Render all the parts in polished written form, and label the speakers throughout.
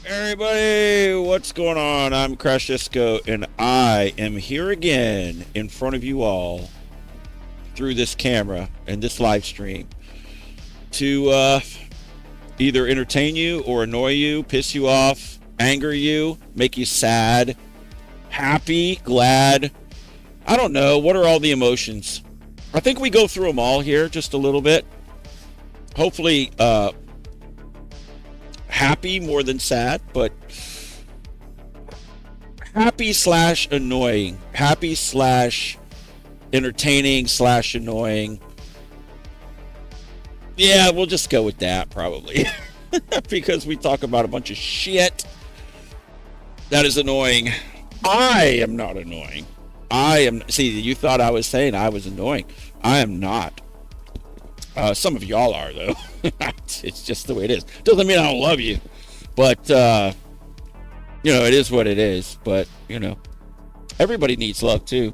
Speaker 1: Everybody, what's going on? I'm Crash Disco, and I am here again in front of you all through this camera and this live stream to either entertain you or annoy you, piss you off, anger you, make you sad, happy, glad. I don't know. What are all the emotions? I think we go through them all here just a little bit. Hopefully, happy more than sad, but happy slash annoying, happy slash entertaining slash annoying. Yeah, we'll just go with that probably because we talk about a bunch of shit that is annoying. I am not annoying. See, you thought I was saying I was annoying. I am not. Some of y'all are, though. It's just the way it is. Doesn't mean I don't love you. But, it is what it is. But, everybody needs love, too.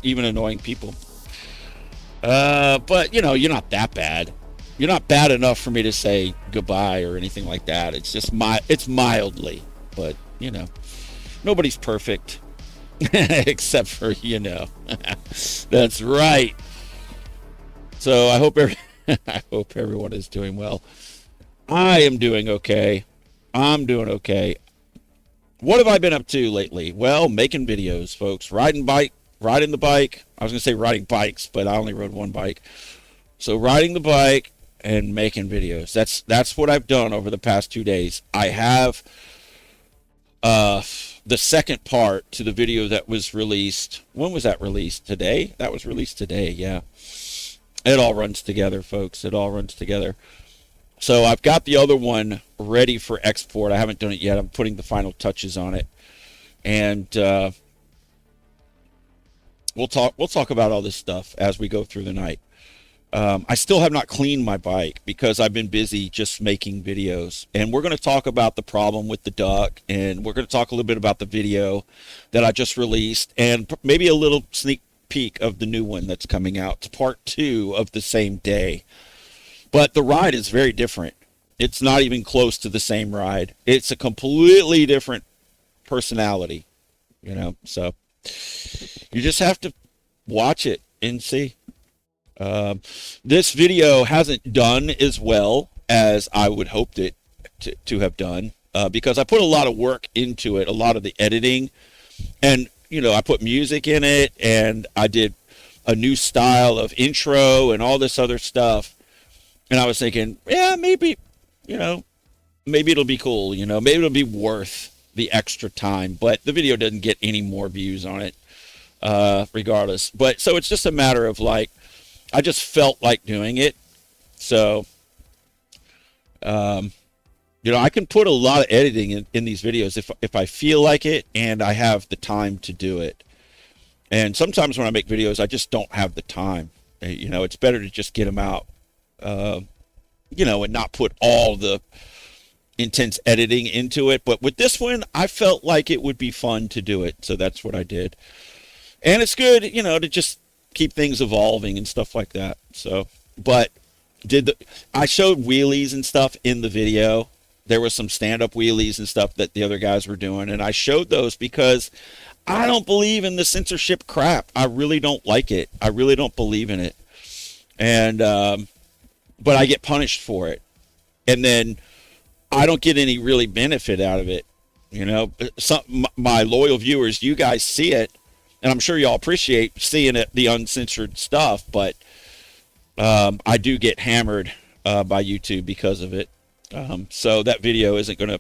Speaker 1: Even annoying people. But, you're not that bad. You're not bad enough for me to say goodbye or anything like that. It's just it's mildly. But, nobody's perfect. Except for, That's right. So I hope everyone is doing well. I am doing okay. I'm doing okay. What have I been up to lately? Well, making videos, folks. Riding the bike. I was going to say riding bikes, but I only rode one bike. So riding the bike and making videos. That's what I've done over the past 2 days. I have the second part to the video that was released. When was that released? Today? That was released today, yeah. It all runs together, folks. It all runs together. So I've got the other one ready for export. I haven't done it yet. I'm putting the final touches on it. And we'll talk about all this stuff as we go through the night. I still have not cleaned my bike because I've been busy just making videos. And we're going to talk about the problem with the duck. And we're going to talk a little bit about the video that I just released. And maybe a little sneak peek of the new one that's coming out. It's part 2 of the same day. But the ride is very different. It's not even close to the same ride. It's a completely different personality, so you just have to watch it and see. This video hasn't done as well as I would hoped it to have done because I put a lot of work into it, a lot of the editing, and I put music in it, and I did a new style of intro and all this other stuff. And I was thinking, yeah, maybe it'll be cool, maybe it'll be worth the extra time. But the video doesn't get any more views on it, regardless. But so it's just a matter of I just felt like doing it. So, I can put a lot of editing in these videos if I feel like it and I have the time to do it. And sometimes when I make videos, I just don't have the time. It's better to just get them out, and not put all the intense editing into it. But with this one, I felt like it would be fun to do it. So that's what I did. And it's good, to just keep things evolving and stuff like that. So, but I showed wheelies and stuff in the video. There was some stand-up wheelies and stuff that the other guys were doing, and I showed those because I don't believe in the censorship crap. I really don't like it. I really don't believe in it. And but I get punished for it. And then I don't get any really benefit out of it. My loyal viewers, you guys see it, and I'm sure y'all appreciate seeing it, the uncensored stuff, but I do get hammered by YouTube because of it. So that video isn't going to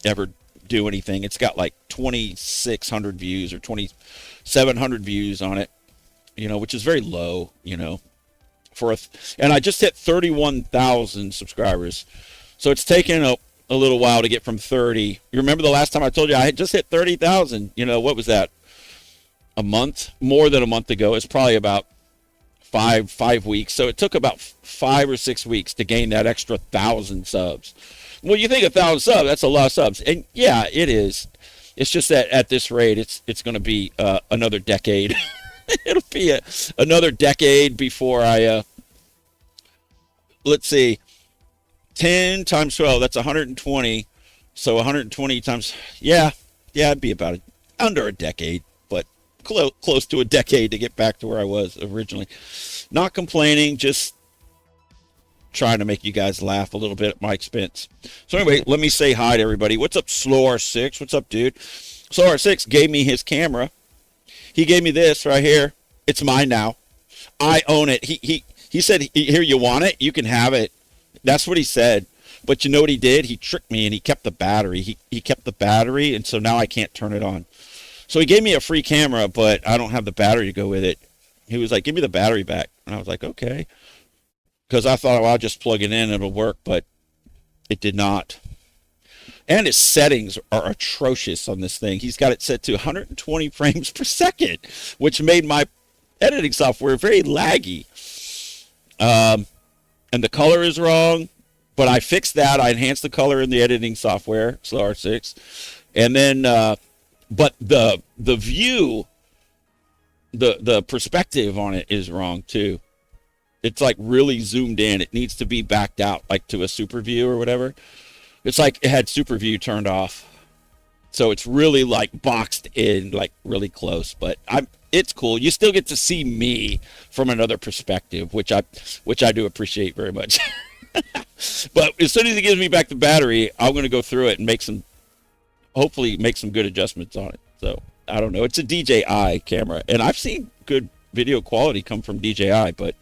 Speaker 1: ever do anything. It's got like 2,600 views or 2,700 views on it, which is very low, and I just hit 31,000 subscribers. So it's taken a little while to get from 30. You remember the last time I told you I had just hit 30,000? What was that? A month? More than a month ago. It's probably about five weeks. So it took about 5 or 6 weeks to gain that extra 1,000 subs. Well, you think 1,000 subs, that's a lot of subs. And yeah, it is. It's just that at this rate, it's going to be another decade. It'll be another decade before I, let's see, 10 times 12, that's 120. So 120 times, yeah, it'd be about under a decade, but close to a decade to get back to where I was originally. Not complaining, just trying to make you guys laugh a little bit at my expense. So anyway, let me say hi to everybody. What's up, Slow R6? What's up, dude? Slow R6 gave me his camera. He gave me this right here. It's mine now. I own it. He said, here, you want it? You can have it. That's what he said. But you know what he did? He tricked me, and he kept the battery. He kept the battery, and so now I can't turn it on. So he gave me a free camera, but I don't have the battery to go with it. He was like, give me the battery back. And I was like, okay. Because I thought, well, I'll just plug it in, it'll work, but it did not. And his settings are atrocious on this thing. He's got it set to 120 frames per second, which made my editing software very laggy. And the color is wrong, but I fixed that. I enhanced the color in the editing software, Slow R6. And then, but the view, the perspective on it is wrong too. It's like really zoomed in. It needs to be backed out, like to a super view or whatever. It's like it had super view turned off. So it's really like boxed in, like really close, but it's cool. You still get to see me from another perspective, which I do appreciate very much. But as soon as he gives me back the battery, I'm going to go through it and hopefully make some good adjustments on it. So I don't know. It's a DJI camera, and I've seen good video quality come from DJI, but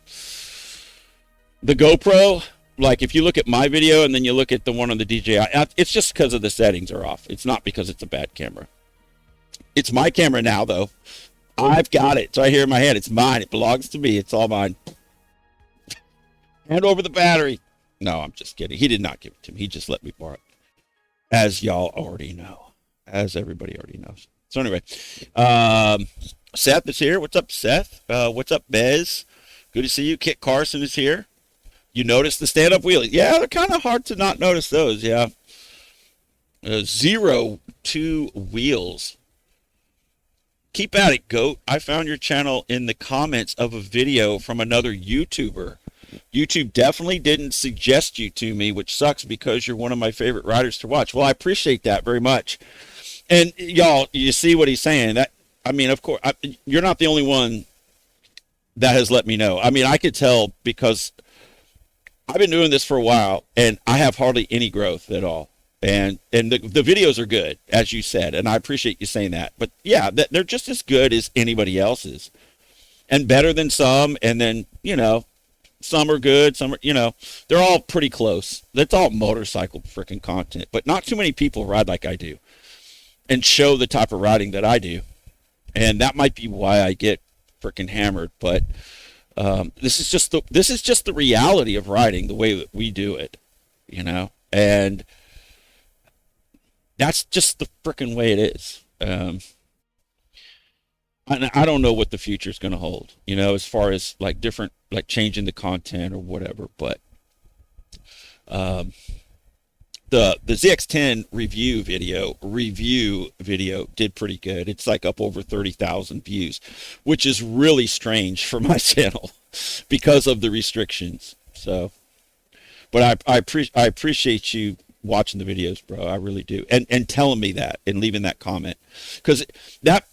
Speaker 1: the GoPro, like if you look at my video and then you look at the one on the DJI, it's just because of the settings are off. It's not because it's a bad camera. It's my camera now, though. I've got it. It's right here in my hand. It's mine. It belongs to me. It's all mine. Hand over the battery. No, I'm just kidding. He did not give it to me. He just let me borrow it. As y'all already know. As everybody already knows. So anyway, Seth is here. What's up, Seth? What's up, Bez? Good to see you. Kit Carson is here. You notice the stand-up wheelies? Yeah, they're kind of hard to not notice those, yeah. 02 wheels. Keep at it, Goat. I found your channel in the comments of a video from another YouTuber. YouTube definitely didn't suggest you to me, which sucks because you're one of my favorite riders to watch. Well, I appreciate that very much. And y'all, you see what he's saying. I mean, of course, you're not the only one that has let me know. I mean, I could tell because I've been doing this for a while, and I have hardly any growth at all. And the videos are good, as you said, and I appreciate you saying that. But yeah, they're just as good as anybody else's, and better than some. And then, you know, some are good, some are, you know, they're all pretty close. That's all motorcycle freaking content, but not too many people ride like I do and show the type of riding that I do. And that might be why I get freaking hammered. But this is just the reality of riding, the way that we do it, you know, and that's just the freaking way it is. I don't know what the future is going to hold, you know, as far as like different, like changing the content or whatever. But the ZX10 review video did pretty good. It's like up over 30,000 views, which is really strange for my channel because of the restrictions. So, but I appreciate you watching the videos, bro. I really do, and telling me that and leaving that comment, because that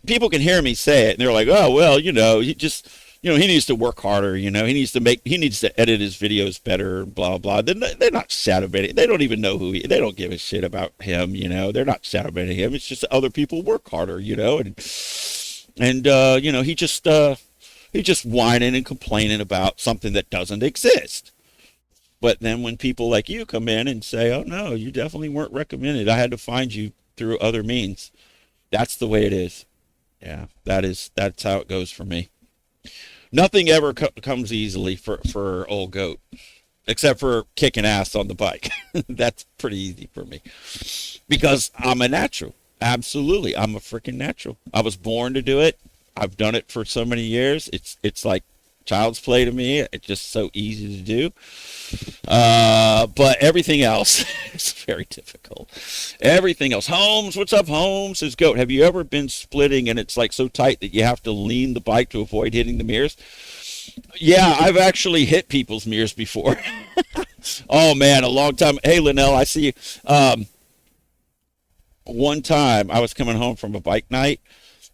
Speaker 1: people can hear me say it and they're like, oh well, you know, he needs to work harder, you know, he needs to edit his videos better, blah blah. They're not shadowbanning. They don't even know they don't give a shit about him, you know. They're not shadowbanning him. It's just other people work harder, you know, and you know, he just whining and complaining about something that doesn't exist. But then when people like you come in and say, oh no, you definitely weren't recommended, I had to find you through other means. That's the way it is. Yeah, that's how it goes for me. Nothing ever comes easily for old Goat, except for kicking ass on the bike. That's pretty easy for me because I'm a natural. Absolutely, I'm a freaking natural. I was born to do it. I've done it for so many years. It's like child's play to me. It's just so easy to do. But everything else is very difficult. Everything else. Holmes, what's up, Holmes? Says Goat, have you ever been splitting and it's like so tight that you have to lean the bike to avoid hitting the mirrors? Yeah, I've actually hit people's mirrors before. Oh man, a long time. Hey, Linnell, I see you. One time I was coming home from a bike night,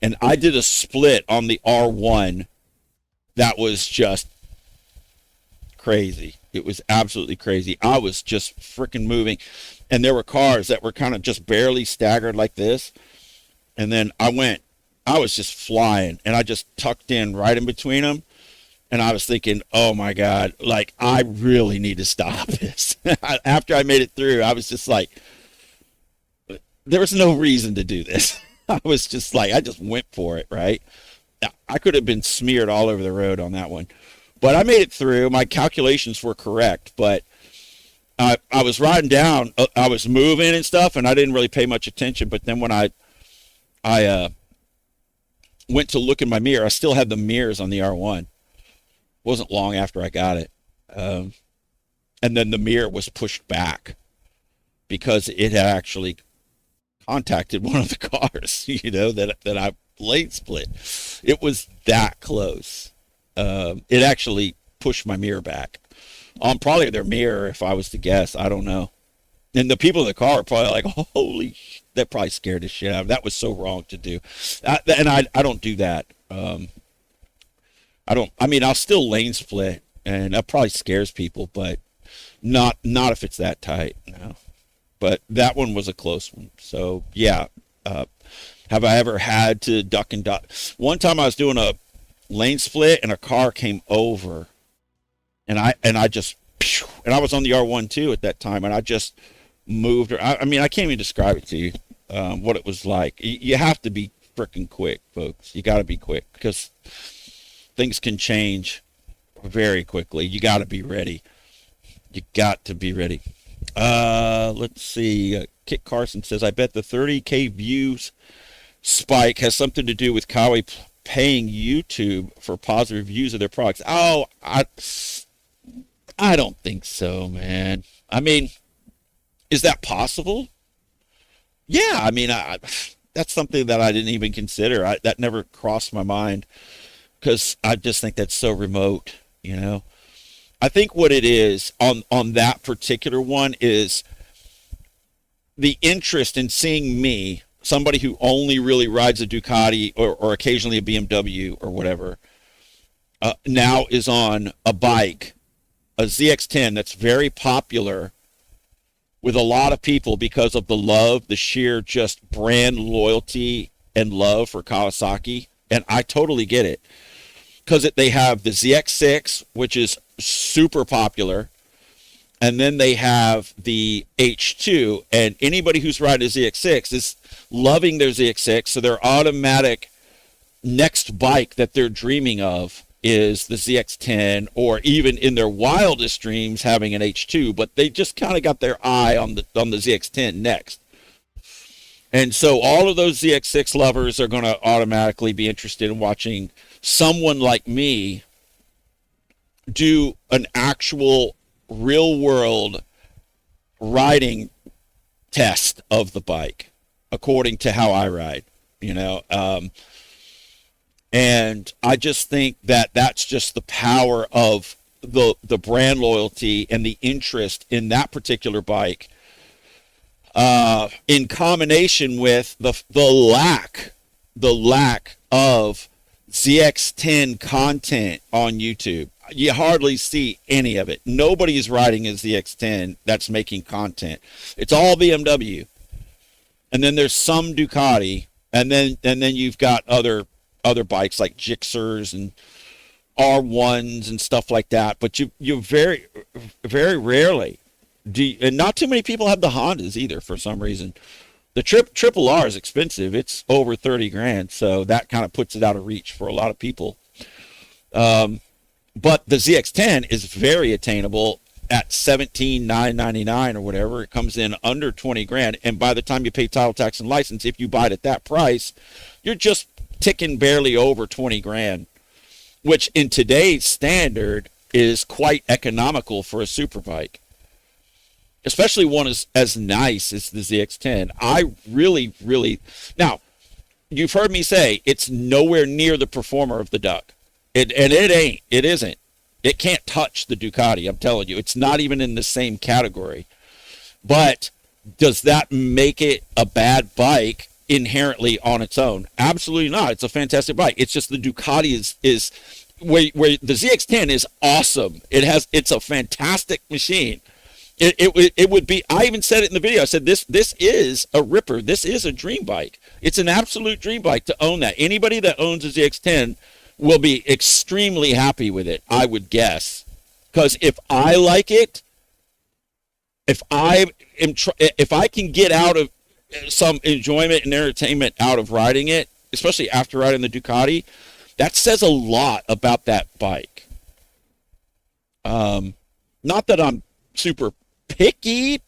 Speaker 1: and I did a split on the R1 that was just crazy. It was absolutely crazy. I was just freaking moving, and there were cars that were kind of just barely staggered like this, and then I was just flying, and I just tucked in right in between them. And I was thinking, oh my God, like I really need to stop this. After I made it through, I was just like, there was no reason to do this. I was just like, I just went for it, right? I could have been smeared all over the road on that one. But I made it through. My calculations were correct, but I was riding down, I was moving and stuff, and I didn't really pay much attention. But then when I went to look in my mirror, I still had the mirrors on the R1. Wasn't long after I got it. And then the mirror was pushed back because it had actually contacted one of the cars, that I lane split. It was that close. It actually pushed my mirror back on probably their mirror, if I was to guess. I don't know. And the people in the car are probably like, holy that probably scared the shit out of them. That was so wrong to do. I don't do that. I'll still lane split, and that probably scares people, but not if it's that tight. No. But that one was a close one. So yeah, have I ever had to duck and dodge? One time I was doing a lane split, and a car came over, and I was on the R1 too at that time, and I just moved. I can't even describe it to you, what it was like. You have to be freaking quick, folks. You got to be quick because things can change very quickly. You got to be ready. You got to be ready. Let's see. Kit Carson says, I bet the 30K views spike has something to do with Kawi paying YouTube for positive reviews of their products. Oh, I don't think so, man. I mean, is that possible? Yeah, I mean, that's something that I didn't even consider. That never crossed my mind, because I just think that's so remote, I think what it is on that particular one is the interest in seeing me, somebody who only really rides a Ducati or occasionally a BMW or whatever, now is on a bike, a ZX10 that's very popular with a lot of people because of the love, the sheer just brand loyalty and love for Kawasaki. And I totally get it. Because they have the ZX6, which is super popular, and then they have the H2, and anybody who's riding a ZX6 is loving their ZX6, so their automatic next bike that they're dreaming of is the ZX10, or even in their wildest dreams having an H2, but they just kind of got their eye on the ZX10 next. And so all of those ZX6 lovers are going to automatically be interested in watching someone like me do an actual real world riding test of the bike according to how I ride, and I just think that that's just the power of the brand loyalty and the interest in that particular bike, in combination with the lack of ZX10 content on YouTube. You hardly see any of it. Nobody's riding a ZX10 that's making content. It's all BMW, and then there's some Ducati, and then you've got other bikes like Gixxers and R1s and stuff like that. But you very, very rarely and not too many people have the Hondas either for some reason. The Triple R is expensive. It's over 30 grand. So that kind of puts it out of reach for a lot of people. But the ZX10 is very attainable at $17,999 or whatever. It comes in under 20 grand. And by the time you pay title, tax, and license, if you buy it at that price, you're just ticking barely over 20 grand, which in today's standard is quite economical for a super bike, especially one as nice as the ZX10. I really, really, now, you've heard me say it's nowhere near the performer of the Duck. It isn't. It can't touch the Ducati. I'm telling you, it's not even in the same category. But does that make it a bad bike inherently on its own? Absolutely not. It's a fantastic bike. It's just the Ducati is where the ZX10 is awesome. It's a fantastic machine. It would be. I even said it in the video. I said this is a ripper. This is a dream bike. It's an absolute dream bike to own that. Anybody that owns a ZX10 will be extremely happy with it, I would guess. Because if I like it, if I can get out of some enjoyment and entertainment out of riding it, especially after riding the Ducati, that says a lot about that bike. Not that I'm super picky,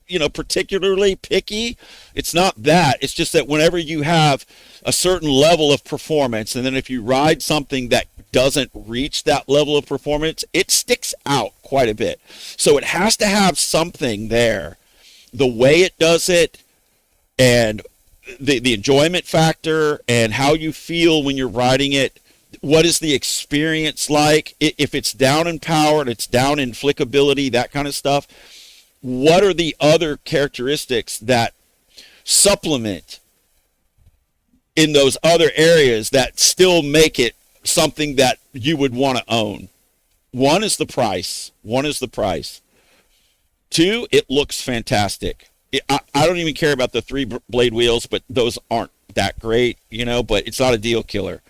Speaker 1: particularly picky. It's not that. It's just that whenever you have a certain level of performance, and then if you ride something that doesn't reach that level of performance, it sticks out quite a bit. So it has to have something there. The way it does it, and the enjoyment factor, and how you feel when you're riding it. What is the experience like? If it's down in power and it's down in flickability, that kind of stuff, what are the other characteristics that supplement in those other areas that still make it something that you would want to own? One is the price. Two, it looks fantastic. I don't even care about the 3-blade wheels, but those aren't that great, but it's not a deal killer.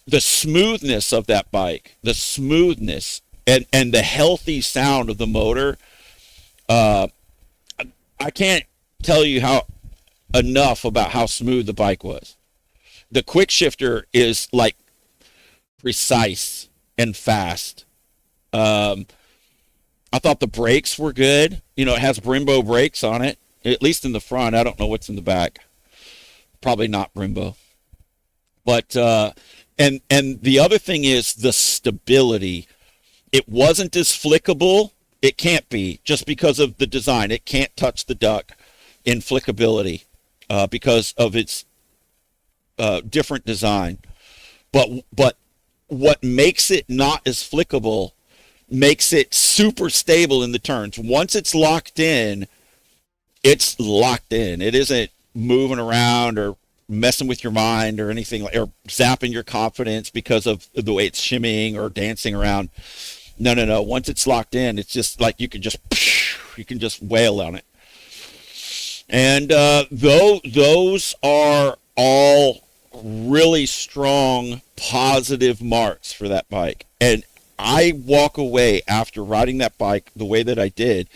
Speaker 1: The smoothness of that bike, the smoothness and the healthy sound of the motor, I can't tell you enough about how smooth the bike was. The quick shifter is like precise and fast. I thought the brakes were good. It has Brembo brakes on it, at least in the front. I don't know what's in the back. Probably not Brembo. But and the other thing is the stability. It wasn't as flickable. It can't be, just because of the design. It can't touch the duck in flickability because of its different design. But what makes it not as flickable makes it super stable in the turns. Once it's locked in, it's locked in. It isn't moving around or messing with your mind or anything, or zapping your confidence because of the way it's shimmying or dancing around. No. Once it's locked in, it's just like you can just wail on it. And those are all really strong positive marks for that bike. And I walk away after riding that bike the way that I did,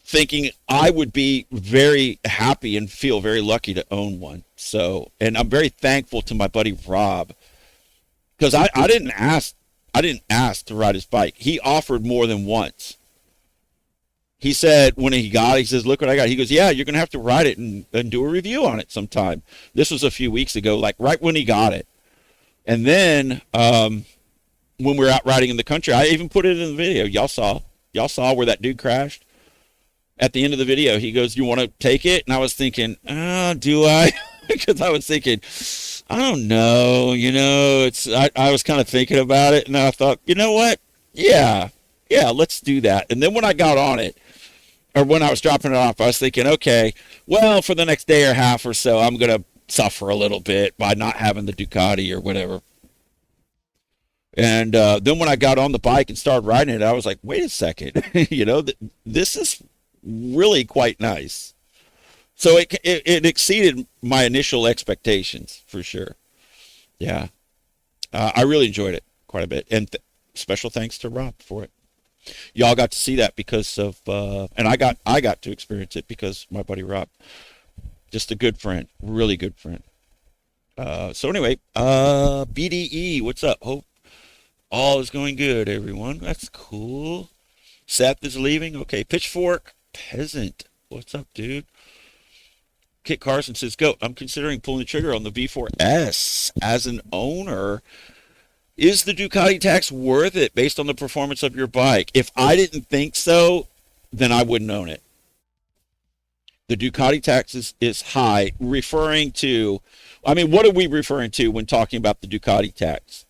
Speaker 1: thinking I would be very happy and feel very lucky to own one. So, and I'm very thankful to my buddy Rob, because I didn't ask to ride his bike. He offered more than once. He said when he got it, he says, "Look what I got." He goes, "Yeah, you're going to have to ride it and do a review on it sometime." This was a few weeks ago, like right when he got it. And then when we were out riding in the country, I even put it in the video. Y'all saw where that dude crashed. At the end of the video, he goes, "You want to take it?" And I was thinking, do I? Because I was thinking, I don't know, I was kind of thinking about it, and I thought, you know what? Yeah, let's do that. And then when I got on it, or when I was dropping it off, I was thinking, okay, well, for the next day or half or so, I'm going to suffer a little bit by not having the Ducati or whatever. And then when I got on the bike and started riding it, I was like, wait a second, this is really quite nice. So it exceeded my initial expectations for sure. Yeah. I really enjoyed it quite a bit. And special thanks to Rob for it. Y'all got to see that because of, and I got to experience it because my buddy Rob, just a good friend, really good friend. So anyway, BDE, what's up? Hope all is going good, everyone. That's cool. Seth is leaving. Okay. Pitchfork Peasant. What's up, dude? Kit Carson says, "Go. I'm considering pulling the trigger on the V4S as an owner. Is the Ducati tax worth it based on the performance of your bike? If I didn't think so, then I wouldn't own it. The Ducati tax is high," referring to, what are we referring to when talking about the Ducati tax?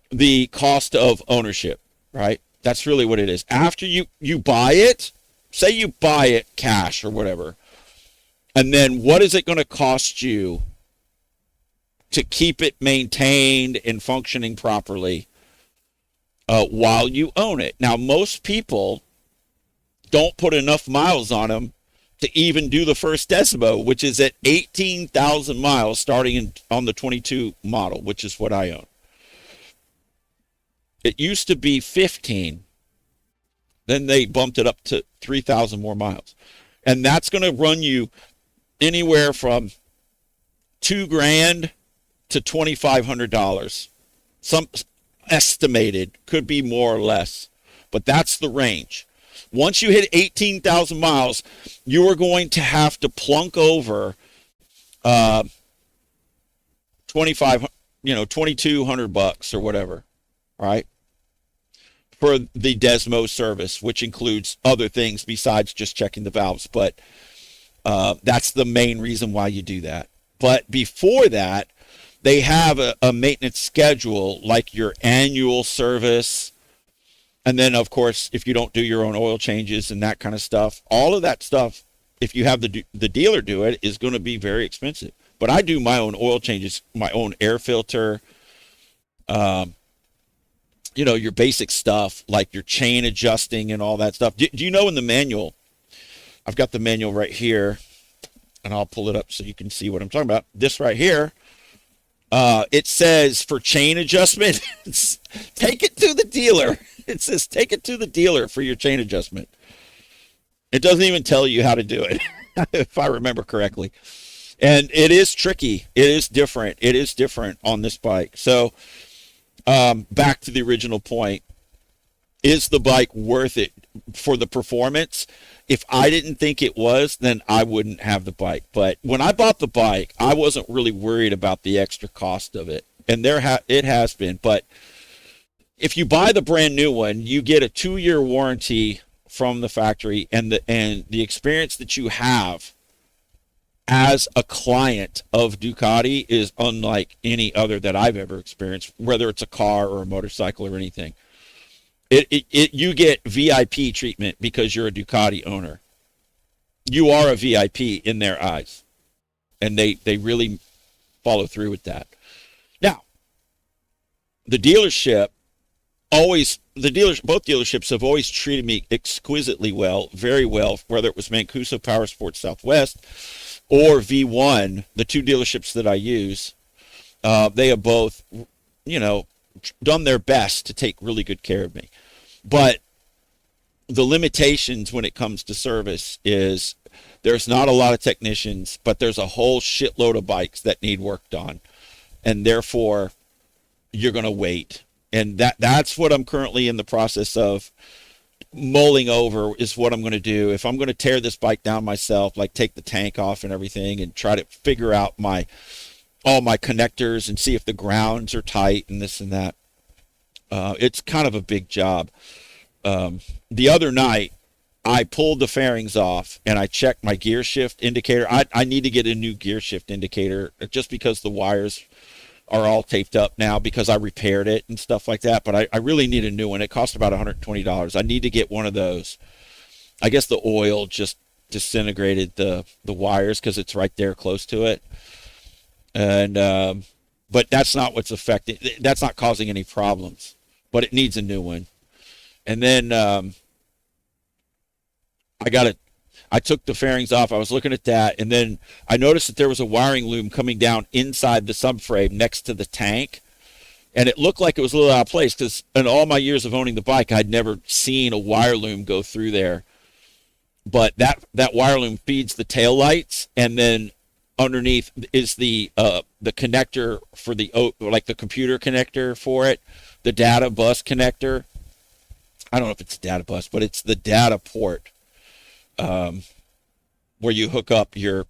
Speaker 1: the cost of ownership, right? That's really what it is. After you buy it, say you buy it cash or whatever, and then what is it going to cost you to keep it maintained and functioning properly while you own it? Now, most people don't put enough miles on them to even do the first Desmo, which is at 18,000 miles starting on the 22 model, which is what I own. It used to be 15. Then they bumped it up to 3,000 more miles. And that's going to run you anywhere from $2,000 to $2,500. Some estimated, could be more or less, but that's the range. Once you hit 18,000 miles, you are going to have to plunk over 2,200 bucks or whatever, right? For the Desmo service, which includes other things besides just checking the valves. But that's the main reason why you do that. But before that, they have a maintenance schedule, like your annual service. And then, of course, if you don't do your own oil changes and that kind of stuff, all of that stuff, if you have the dealer do it, is going to be very expensive. But I do my own oil changes, my own air filter, your basic stuff like your chain adjusting and all that stuff. Do you know in the manual, I've got the manual right here, and I'll pull it up so you can see what I'm talking about. This right here, it says for chain adjustment, take it to the dealer. It says take it to the dealer for your chain adjustment. It doesn't even tell you how to do it, if I remember correctly. And it is tricky. It is different. It is different on this bike. So back to the original point, is the bike worth it for the performance? If I didn't think it was, then I wouldn't have the bike. But when I bought the bike, I wasn't really worried about the extra cost of it. And it has been. But if you buy the brand new one, you get a 2-year warranty from the factory, and the experience that you have as a client of Ducati is unlike any other that I've ever experienced, whether it's a car or a motorcycle or anything. You get VIP treatment because you're a Ducati owner. You are a VIP in their eyes, and they really follow through with that. Now, both dealerships have always treated me exquisitely well, very well, whether it was Mancuso Power Sports Southwest or V1, the two dealerships that I use. They have both, done their best to take really good care of me. But the limitations when it comes to service is there's not a lot of technicians, but there's a whole shitload of bikes that need worked on. And therefore, you're going to wait. And that's what I'm currently in the process of mulling over, is what I'm going to do. If I'm going to tear this bike down myself, like take the tank off and everything and try to figure out all my connectors and see if the grounds are tight and this and that. It's kind of a big job. The other night, I pulled the fairings off and I checked my gear shift indicator. I need to get a new gear shift indicator just because the wires are all taped up now because I repaired it and stuff like that. But I really need a new one. It cost about $120. I need to get one of those. I guess the oil just disintegrated the wires because it's right there close to it. And but that's not what's affecting. That's not causing any problems. But it needs a new one. And then I took the fairings off. I was looking at that, and then I noticed that there was a wiring loom coming down inside the subframe next to the tank. And it looked like it was a little out of place because in all my years of owning the bike, I'd never seen a wire loom go through there. But that wire loom feeds the tail lights, and then underneath is the connector for the computer connector for it, the data bus connector. I don't know if it's a data bus, but it's the data port where you hook up your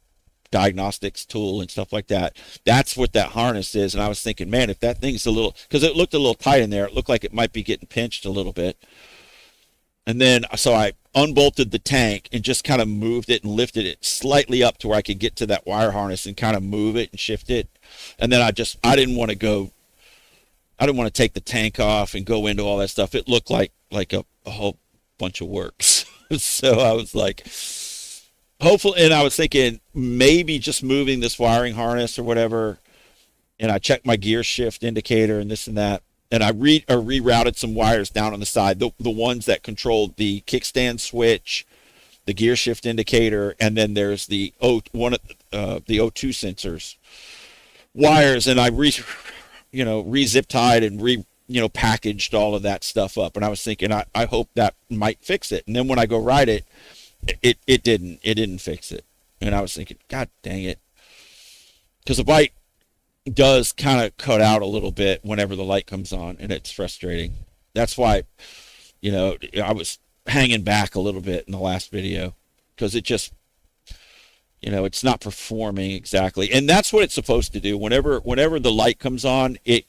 Speaker 1: diagnostics tool and stuff like that. That's what that harness is. And I was thinking, man, if that thing's because it looked a little tight in there, it looked like it might be getting pinched a little bit. And then, so I unbolted the tank and just kind of moved it and lifted it slightly up to where I could get to that wire harness and kind of move it and shift it. And then I didn't want to go I didn't want to take the tank off and go into all that stuff. It looked like a whole bunch of works. So I was like, hopefully, and I was thinking maybe just moving this wiring harness or whatever. And I checked my gear shift indicator and this and that. And I rerouted some wires down on the side, the ones that controlled the kickstand switch, the gear shift indicator, and then there's the the O2 sensors wires, and I re-zip tied and packaged all of that stuff up. And I was thinking, I hope that might fix it. And then when I go ride it, it didn't fix it. And I was thinking, God dang it, because the bike does kind of cut out a little bit whenever the light comes on, and it's frustrating. That's why, I was hanging back a little bit in the last video, because it just, it's not performing exactly. And that's what it's supposed to do. Whenever the light comes on, it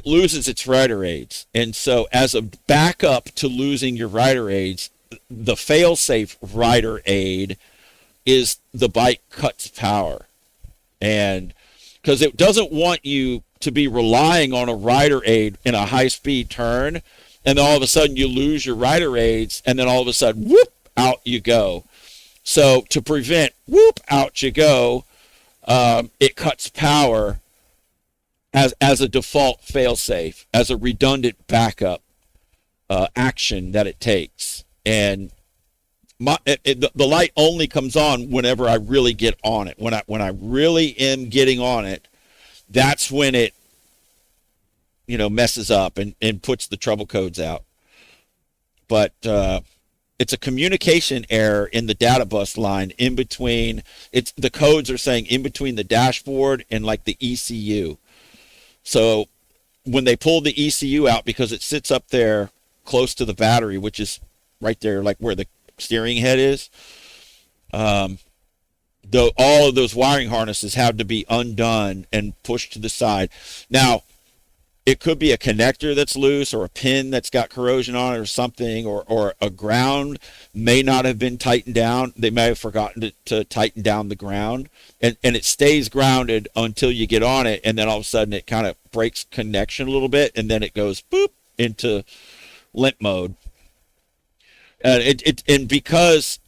Speaker 1: loses its rider aids. And so as a backup to losing your rider aids, the fail-safe rider aid is the bike cuts power. And because it doesn't want you to be relying on a rider aid in a high-speed turn, and then all of a sudden you lose your rider aids, and then all of a sudden, whoop, out you go. So to prevent whoop, out you go, it cuts power as a default fail-safe, as a redundant backup action that it takes. And the light only comes on whenever I really get on it. When I really am getting on it, that's when it messes up and puts the trouble codes out. But it's a communication error in the data bus line in between. The codes are saying in between the dashboard and like the ECU. So when they pulled the ECU out, because it sits up there close to the battery, which is right there, like where the steering head is, all of those wiring harnesses have to be undone and pushed to the side. Now, it could be a connector that's loose, or a pin that's got corrosion on it, or something, or a ground may not have been tightened down. They may have forgotten to tighten down the ground, and it stays grounded until you get on it, and then all of a sudden it kind of breaks connection a little bit, and then it goes boop into limp mode. And because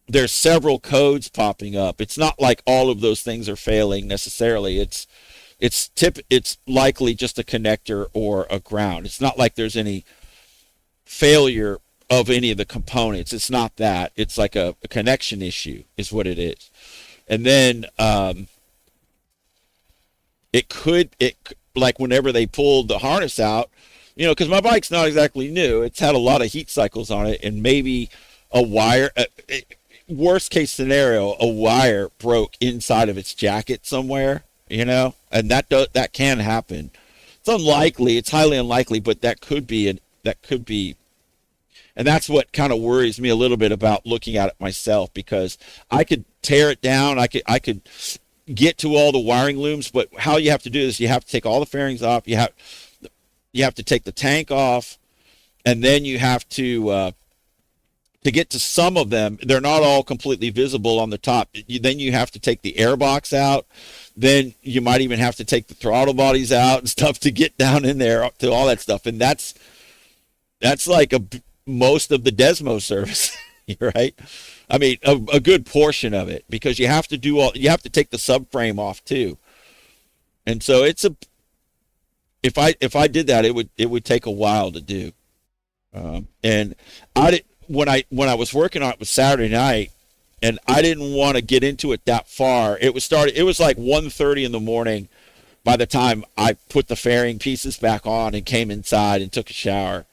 Speaker 1: there's several codes popping up, it's not like all of those things are failing necessarily. It's likely just a connector or a ground. It's not like there's any failure of any of the components. It's not that. It's like a connection issue is what it is. And then like whenever they pulled the harness out, because my bike's not exactly new. It's had a lot of heat cycles on it, and maybe a wire, worst case scenario, a wire broke inside of its jacket somewhere, and that can happen. It's unlikely. It's highly unlikely, but that could be, and that's what kind of worries me a little bit about looking at it myself, because I could tear it down. I could get to all the wiring looms, but how you have to do this, you have to take all the fairings off. You have to take the tank off, and then you have to get to some of them. They're not all completely visible on the top. Then you have to take the air box out. Then you might even have to take the throttle bodies out and stuff to get down in there to all that stuff. And that's like most of the Desmo service, right? I mean, a good portion of it, because you have to take the subframe off too. And so if I did that, it would take a while to do. And when I was working on it, was Saturday night, and I didn't want to get into it that far. It was like 1:30 in the morning by the time I put the fairing pieces back on and came inside and took a shower.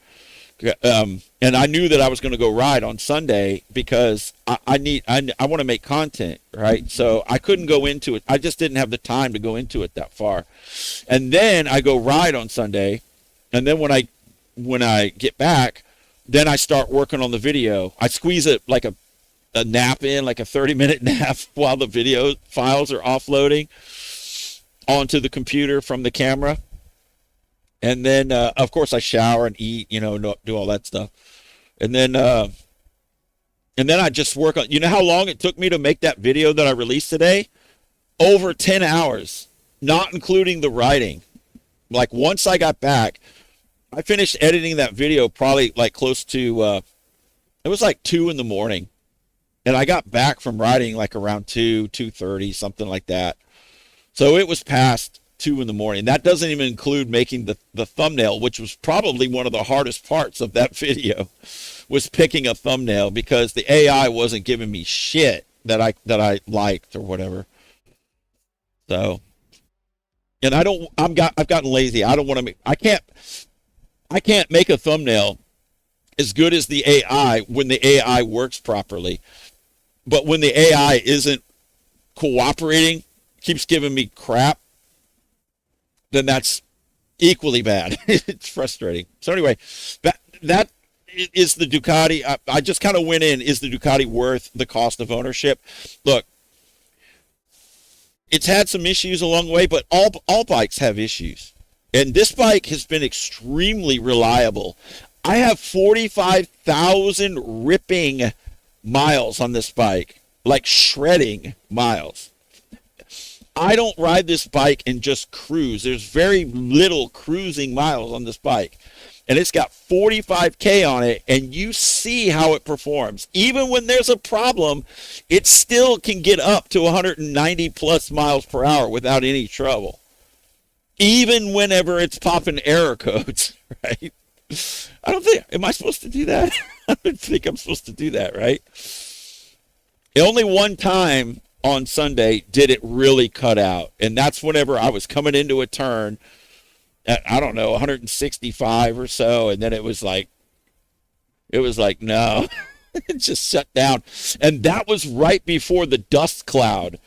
Speaker 1: And I knew that I was going to go ride on Sunday, because I want to make content, right? So I couldn't go into it. I just didn't have the time to go into it that far. And then I go ride on Sunday, and then when I get back, then I start working on the video. I squeeze it like a nap in, like a 30-minute nap, while the video files are offloading onto the computer from the camera. And then, of course, I shower and eat, do all that stuff. And then I just work on, how long it took me to make that video that I released today? Over 10 hours. not including the writing. Like once I got back, I finished editing that video probably like close to it was like 2 in the morning. And I got back from writing like around 2:30, something like that. So it was past 2 in the morning. That doesn't even include making the thumbnail, which was probably one of the hardest parts of that video, was picking a thumbnail because the AI wasn't giving me shit that I liked or whatever. So, and I've gotten lazy. I don't want to make I can't make a thumbnail as good as the AI when the AI works properly. But when the AI isn't cooperating, keeps giving me crap, then that's equally bad. It's frustrating. So anyway, that is the Ducati. I just kind of went in. Is the Ducati worth the cost of ownership? Look, it's had some issues along the way, but all bikes have issues. And this bike has been extremely reliable. I have 45,000 ripping miles on this bike, like shredding miles. I don't ride this bike and just cruise. There's very little cruising miles on this bike. And it's got 45K on it, and you see how it performs. Even when there's a problem, it still can get up to 190 plus miles per hour without any trouble. Even whenever it's popping error codes, right? I don't think, am I supposed to do that? I don't think I'm supposed to do that, right? Only one time on Sunday did it really cut out, and that's whenever I was coming into a turn at, I don't know, 165 or so, and then it was like no. It just shut down. And that was right before the dust cloud.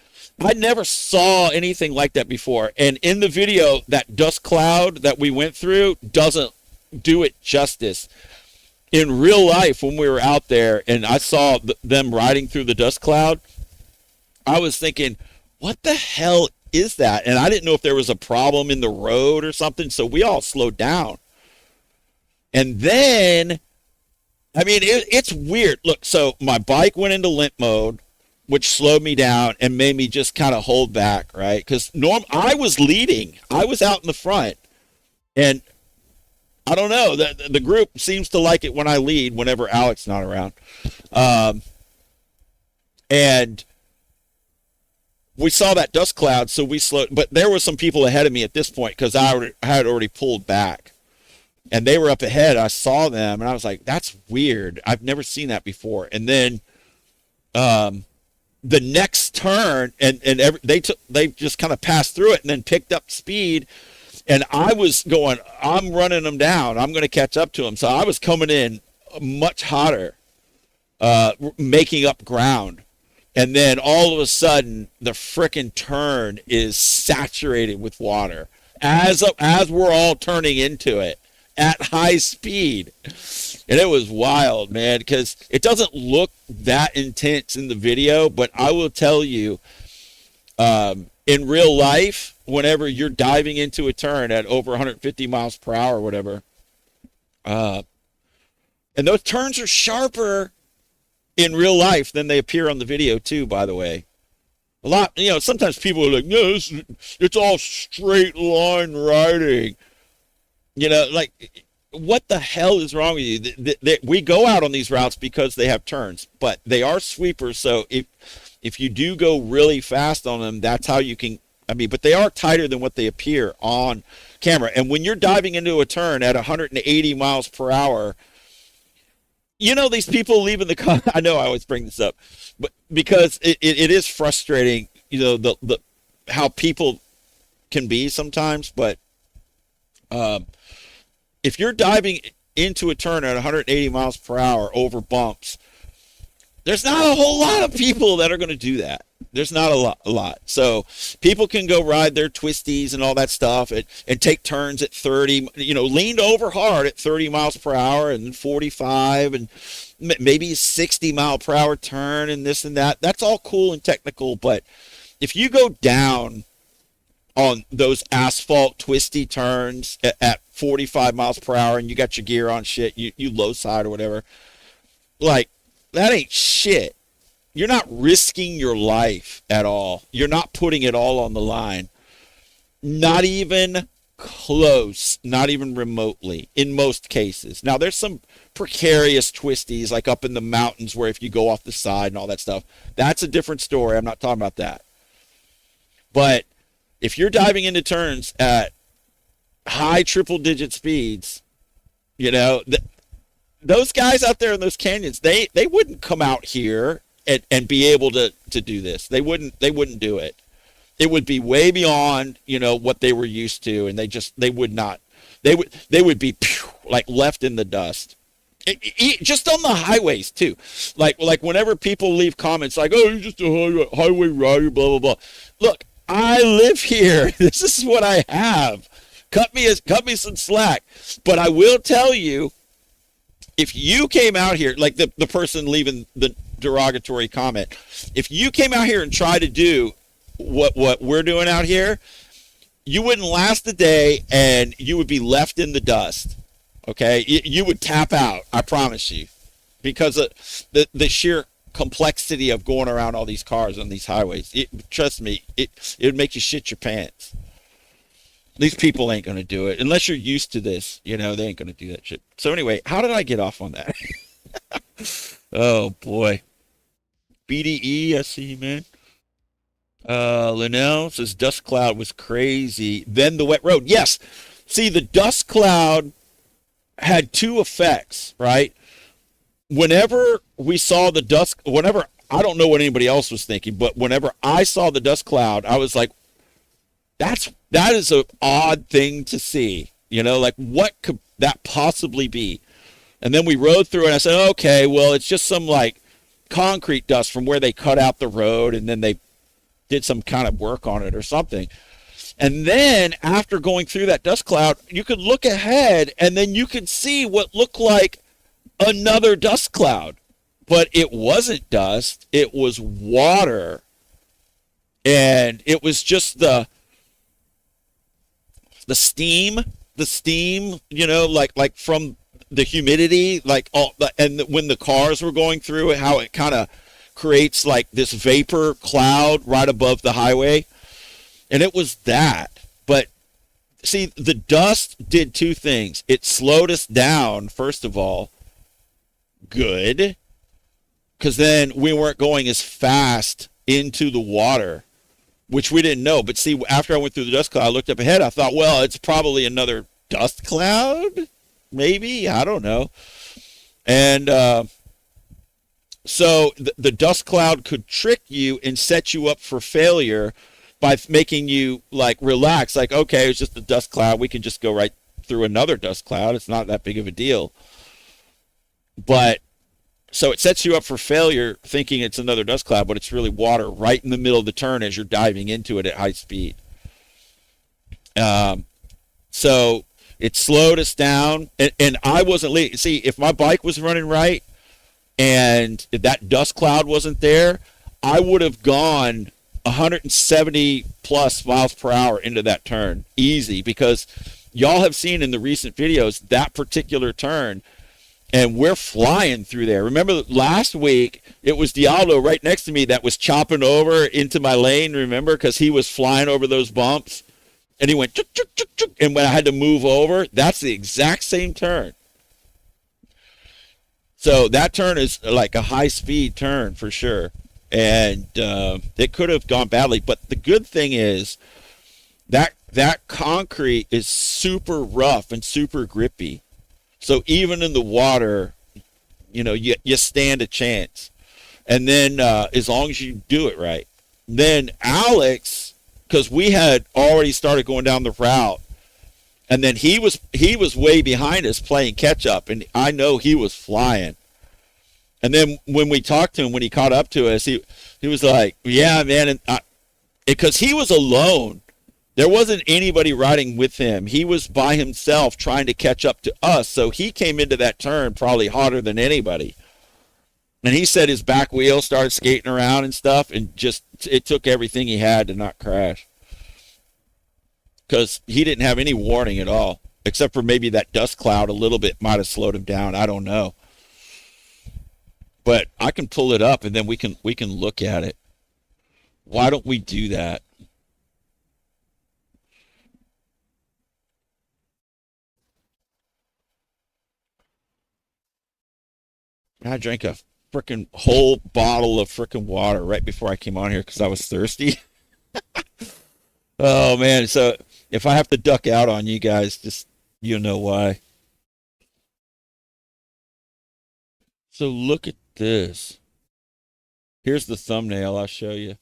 Speaker 1: I never saw anything like that before. And in the video, that dust cloud that we went through doesn't do it justice. In real life, when we were out there and I saw them riding through the dust cloud, I was thinking, what the hell is that? And I didn't know if there was a problem in the road or something, so we all slowed down. And then, I mean, it's weird. Look, so my bike went into limp mode, which slowed me down and made me just kind of hold back, right? Because I was leading. I was out in the front. And I don't know, the group seems to like it when I lead whenever Alec's not around. And we saw that dust cloud, so we slowed. But there were some people ahead of me at this point because I had already pulled back. And they were up ahead. I saw them, and I was like, that's weird. I've never seen that before. And then the next turn, they just kind of passed through it and then picked up speed. And I was going, I'm running them down. I'm going to catch up to them. So I was coming in much hotter, making up ground. And then all of a sudden, the frickin' turn is saturated with water as we're all turning into it at high speed. And it was wild, man, because it doesn't look that intense in the video, but I will tell you, in real life, whenever you're diving into a turn at over 150 miles per hour or whatever, and those turns are sharper in real life than they appear on the video too, by the way. A lot, sometimes people are like, no, it's all straight line riding. Like, what the hell is wrong with you? We go out on these routes because they have turns, but they are sweepers. So if you do go really fast on them, that's how you can, but they are tighter than what they appear on camera. And when you're diving into a turn at 180 miles per hour, these people leaving the car, I know I always bring this up, but because it is frustrating, the how people can be sometimes, but if you're diving into a turn at 180 miles per hour over bumps, there's not a whole lot of people that are going to do that. There's not a lot. So people can go ride their twisties and all that stuff and take turns at 30, leaned over hard at 30 miles per hour and 45 and maybe 60 mile per hour turn and this and that. That's all cool and technical. But if you go down on those asphalt twisty turns at 45 miles per hour and you got your gear on shit, you low side or whatever, like, that ain't shit. You're not risking your life at all. You're not putting it all on the line. Not even close, not even remotely in most cases. Now there's some precarious twisties like up in the mountains where if you go off the side and all that stuff, that's a different story. I'm not talking about that. But if you're diving into turns at high triple digit speeds, you know, those guys out there in those canyons, they wouldn't come out here and be able to do this. They wouldn't do it. It would be way beyond, you know, what they were used to, and they would not. They would be like left in the dust. Just on the highways too. Like whenever people leave comments like, "Oh, you're just a highway rider," blah blah blah. Look, I live here. This is what I have. Cut me some slack. But I will tell you, if you came out here, like the person leaving the derogatory comment, if you came out here and tried to do what we're doing out here, you wouldn't last a day and you would be left in the dust. Okay? You would tap out, I promise you, because of the sheer complexity of going around all these cars on these highways. Trust me, it would make you shit your pants. These people ain't going to do it. Unless you're used to this, you know, they ain't going to do that shit. So anyway, how did I get off on that? Oh, boy. BDE, I see you, man. Linnell says dust cloud was crazy. Then the wet road. Yes. See, the dust cloud had two effects, right? Whenever we saw the dust, I don't know what anybody else was thinking, but whenever I saw the dust cloud, I was like, that is an odd thing to see. You know, like what could that possibly be? And then we rode through it and I said, okay, well, it's just some like concrete dust from where they cut out the road and then they did some kind of work on it or something. And then after going through that dust cloud, you could look ahead and then you could see what looked like another dust cloud. But it wasn't dust, it was water. And it was just the steam, you know, like from the humidity, like all, and when the cars were going through it, how it kind of creates like this vapor cloud right above the highway. And it was that. But see, the dust did two things. It slowed us down, first of all. Good. Because then we weren't going as fast into the water, which we didn't know. But see, after I went through the dust cloud, I looked up ahead. I thought, well, it's probably another dust cloud. Maybe. I don't know. And so the dust cloud could trick you and set you up for failure by making you like relax. Like, okay, it's just a dust cloud. We can just go right through another dust cloud. It's not that big of a deal. But so it sets you up for failure thinking it's another dust cloud, but it's really water right in the middle of the turn as you're diving into it at high speed. So it slowed us down, and I wasn't leading. See, if my bike was running right and if that dust cloud wasn't there, I would have gone 170 plus miles per hour into that turn easy, because y'all have seen in the recent videos that particular turn, and we're flying through there. Remember last week, it was Diablo right next to me that was chopping over into my lane, remember, because he was flying over those bumps. And he went, chuk, chuk, chuk, chuk, and when I had to move over, that's the exact same turn. So that turn is like a high-speed turn for sure. And it could have gone badly. But the good thing is that concrete is super rough and super grippy. So even in the water, you know, you stand a chance. And then as long as you do it right. Then Alex, because we had already started going down the route, and then he was way behind us playing catch up, and I know he was flying. And then when we talked to him, when he caught up to us, he was like, yeah, man, and because he was alone. There wasn't anybody riding with him. He was by himself trying to catch up to us. So he came into that turn probably hotter than anybody. And he said his back wheel started skating around and stuff, and just it took everything he had to not crash. Because he didn't have any warning at all, except for maybe that dust cloud a little bit might have slowed him down. I don't know. But I can pull it up and then we can look at it. Why don't we do that? I drank a freaking whole bottle of freaking water right before I came on here because I was thirsty. Oh man, so if I have to duck out on you guys, just you know why. So look at this. Here's the thumbnail. I'll show you.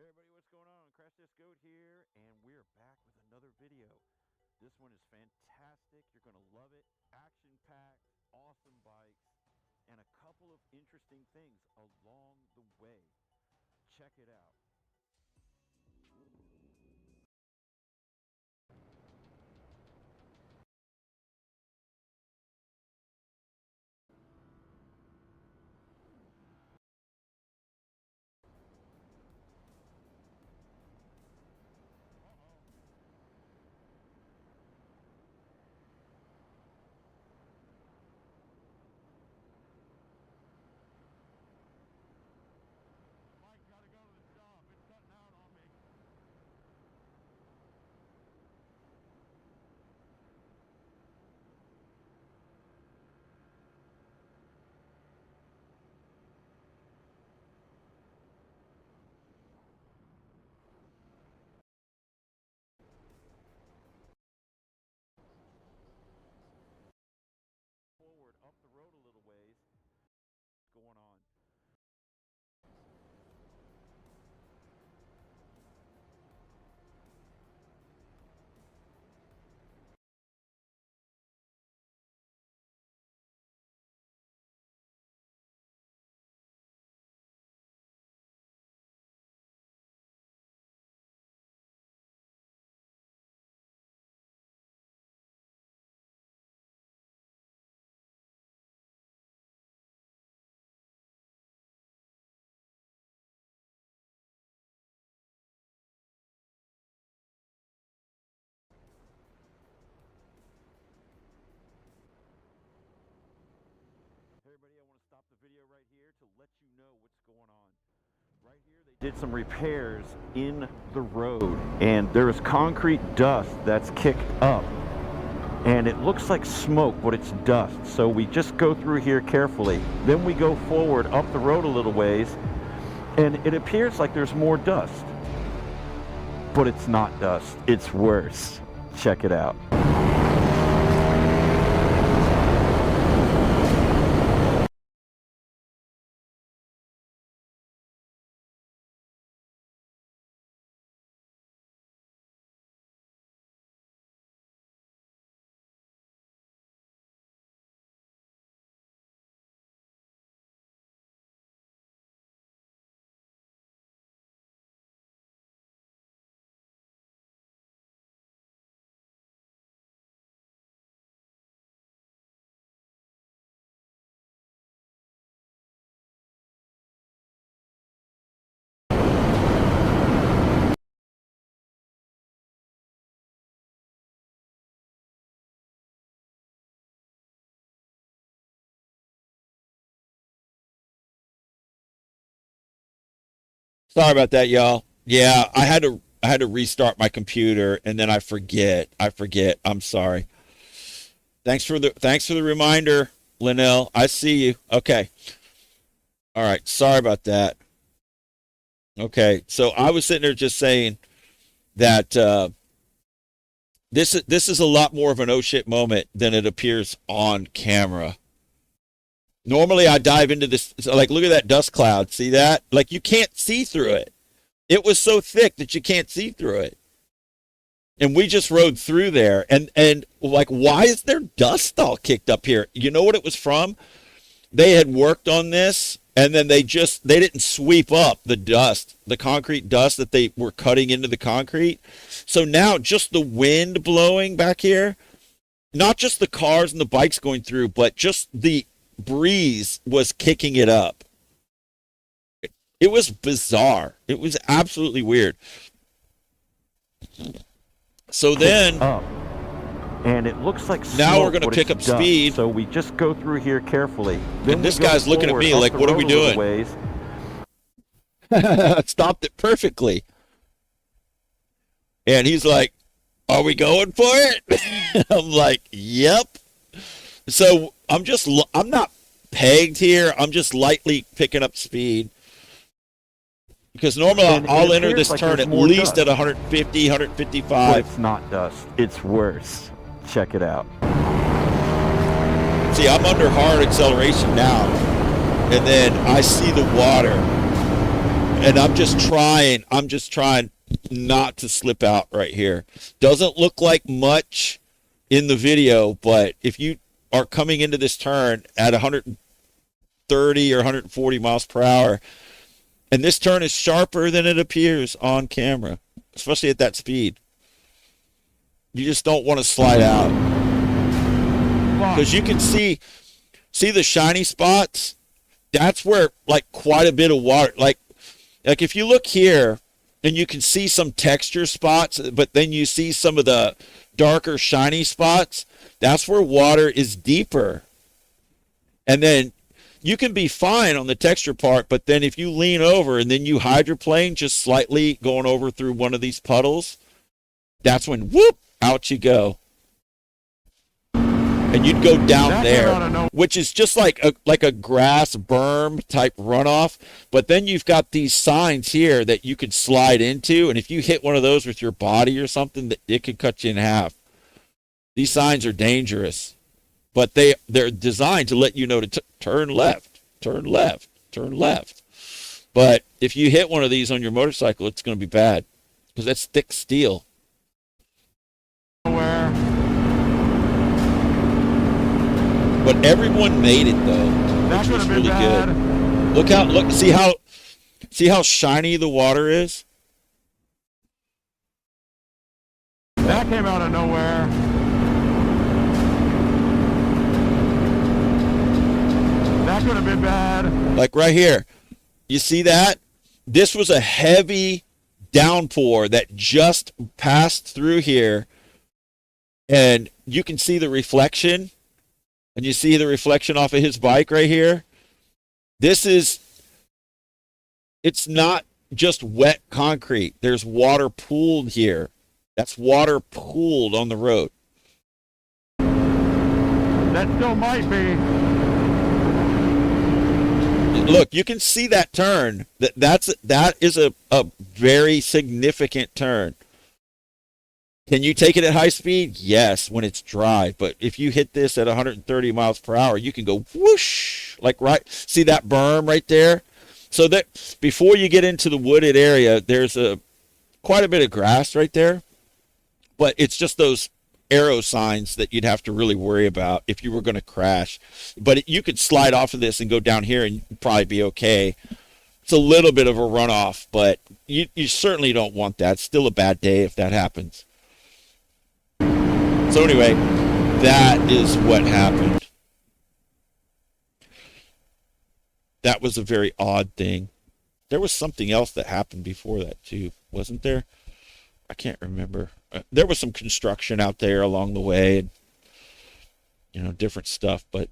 Speaker 1: Hey everybody, what's going on? Crash This Goat here, and we're back with another video. This one is fantastic. You're going to love it. Action packed, awesome bikes, and a couple of interesting things along the way. Check it out. Mike, gotta go to the shop. It's cutting out on me. Forward, up the road a little ways. What's going on? Hey everybody, I want to stop the video right here to let you know what's going on. Right here, they did some repairs in the road, and there is concrete dust that's kicked up. And it looks like smoke, but it's dust. So we just go through here carefully. Then we go forward up the road a little ways, and it appears like there's more dust. But it's not dust, it's worse. Check it out. Sorry about that, y'all. Yeah, I had to restart my computer and then I forget. I forget. I'm sorry. Thanks for the reminder, Linnell. I see you. Okay. All right. Sorry about that. Okay. So I was sitting there just saying that this is a lot more of an oh shit moment than it appears on camera. Normally I dive into this like look at that dust cloud. See that? Like you can't see through it. It was so thick that you can't see through it. And we just rode through there and like why is there dust all kicked up here? You know what it was from? They had worked on this and then they didn't sweep up the dust, the concrete dust that they were cutting into the concrete. So now just the wind blowing back here, not just the cars and the bikes going through, but just the breeze was kicking it up. It was bizarre. It was absolutely weird. So then,
Speaker 2: up, and it looks like
Speaker 1: now we're going to pick up speed.
Speaker 2: So we just go through here carefully.
Speaker 1: And this guy's looking at me like, what are we doing? Stopped it perfectly. And he's like, are we going for it? I'm like, yep. So I'm not pegged here. I'm just lightly picking up speed. Because normally I'll enter this turn at least at 150, 155.
Speaker 2: But it's not dust. It's worse. Check it out.
Speaker 1: See, I'm under hard acceleration now. And then I see the water. And I'm just trying not to slip out right here. Doesn't look like much in the video, but if you are coming into this turn at 130 or 140 miles per hour, and this turn is sharper than it appears on camera, especially at that speed, you just don't want to slide out. Because you can see the shiny spots? That's where, like, quite a bit of water, like if you look here, and you can see some texture spots, but then you see some of the darker shiny spots, that's where water is deeper. And then you can be fine on the texture part, but then if you lean over and then you hydroplane just slightly going over through one of these puddles, that's when, whoop, out you go. And you'd go down there, which is just like a grass berm type runoff. But then you've got these signs here that you could slide into, and if you hit one of those with your body or something, it could cut you in half. These signs are dangerous, but they're designed to let you know to turn left, turn left, turn left. But if you hit one of these on your motorcycle, it's going to be bad because that's thick steel. But everyone made it though, which was really good. See how shiny the water is?
Speaker 3: That came out of nowhere. That could have been bad.
Speaker 1: Like right here. You see that? This was a heavy downpour that just passed through here. And you can see the reflection. And you see the reflection off of his bike right here. It's not just wet concrete. There's water pooled here. That's water pooled on the road.
Speaker 3: That still might be.
Speaker 1: Look, you can see that turn. That is a very significant turn. Can you take it at high speed? Yes, when it's dry. But if you hit this at 130 miles per hour, you can go whoosh, like right. See that berm right there? So that before you get into the wooded area, there's quite a bit of grass right there. But it's just those arrow signs that you'd have to really worry about if you were going to crash. But you could slide off of this and go down here and you'd probably be okay. It's a little bit of a runoff, but you certainly don't want that. It's still a bad day if that happens. So anyway, that is what happened. That was a very odd thing. There was something else that happened before that too, wasn't there? I can't remember. There was some construction out there along the way, and different stuff. But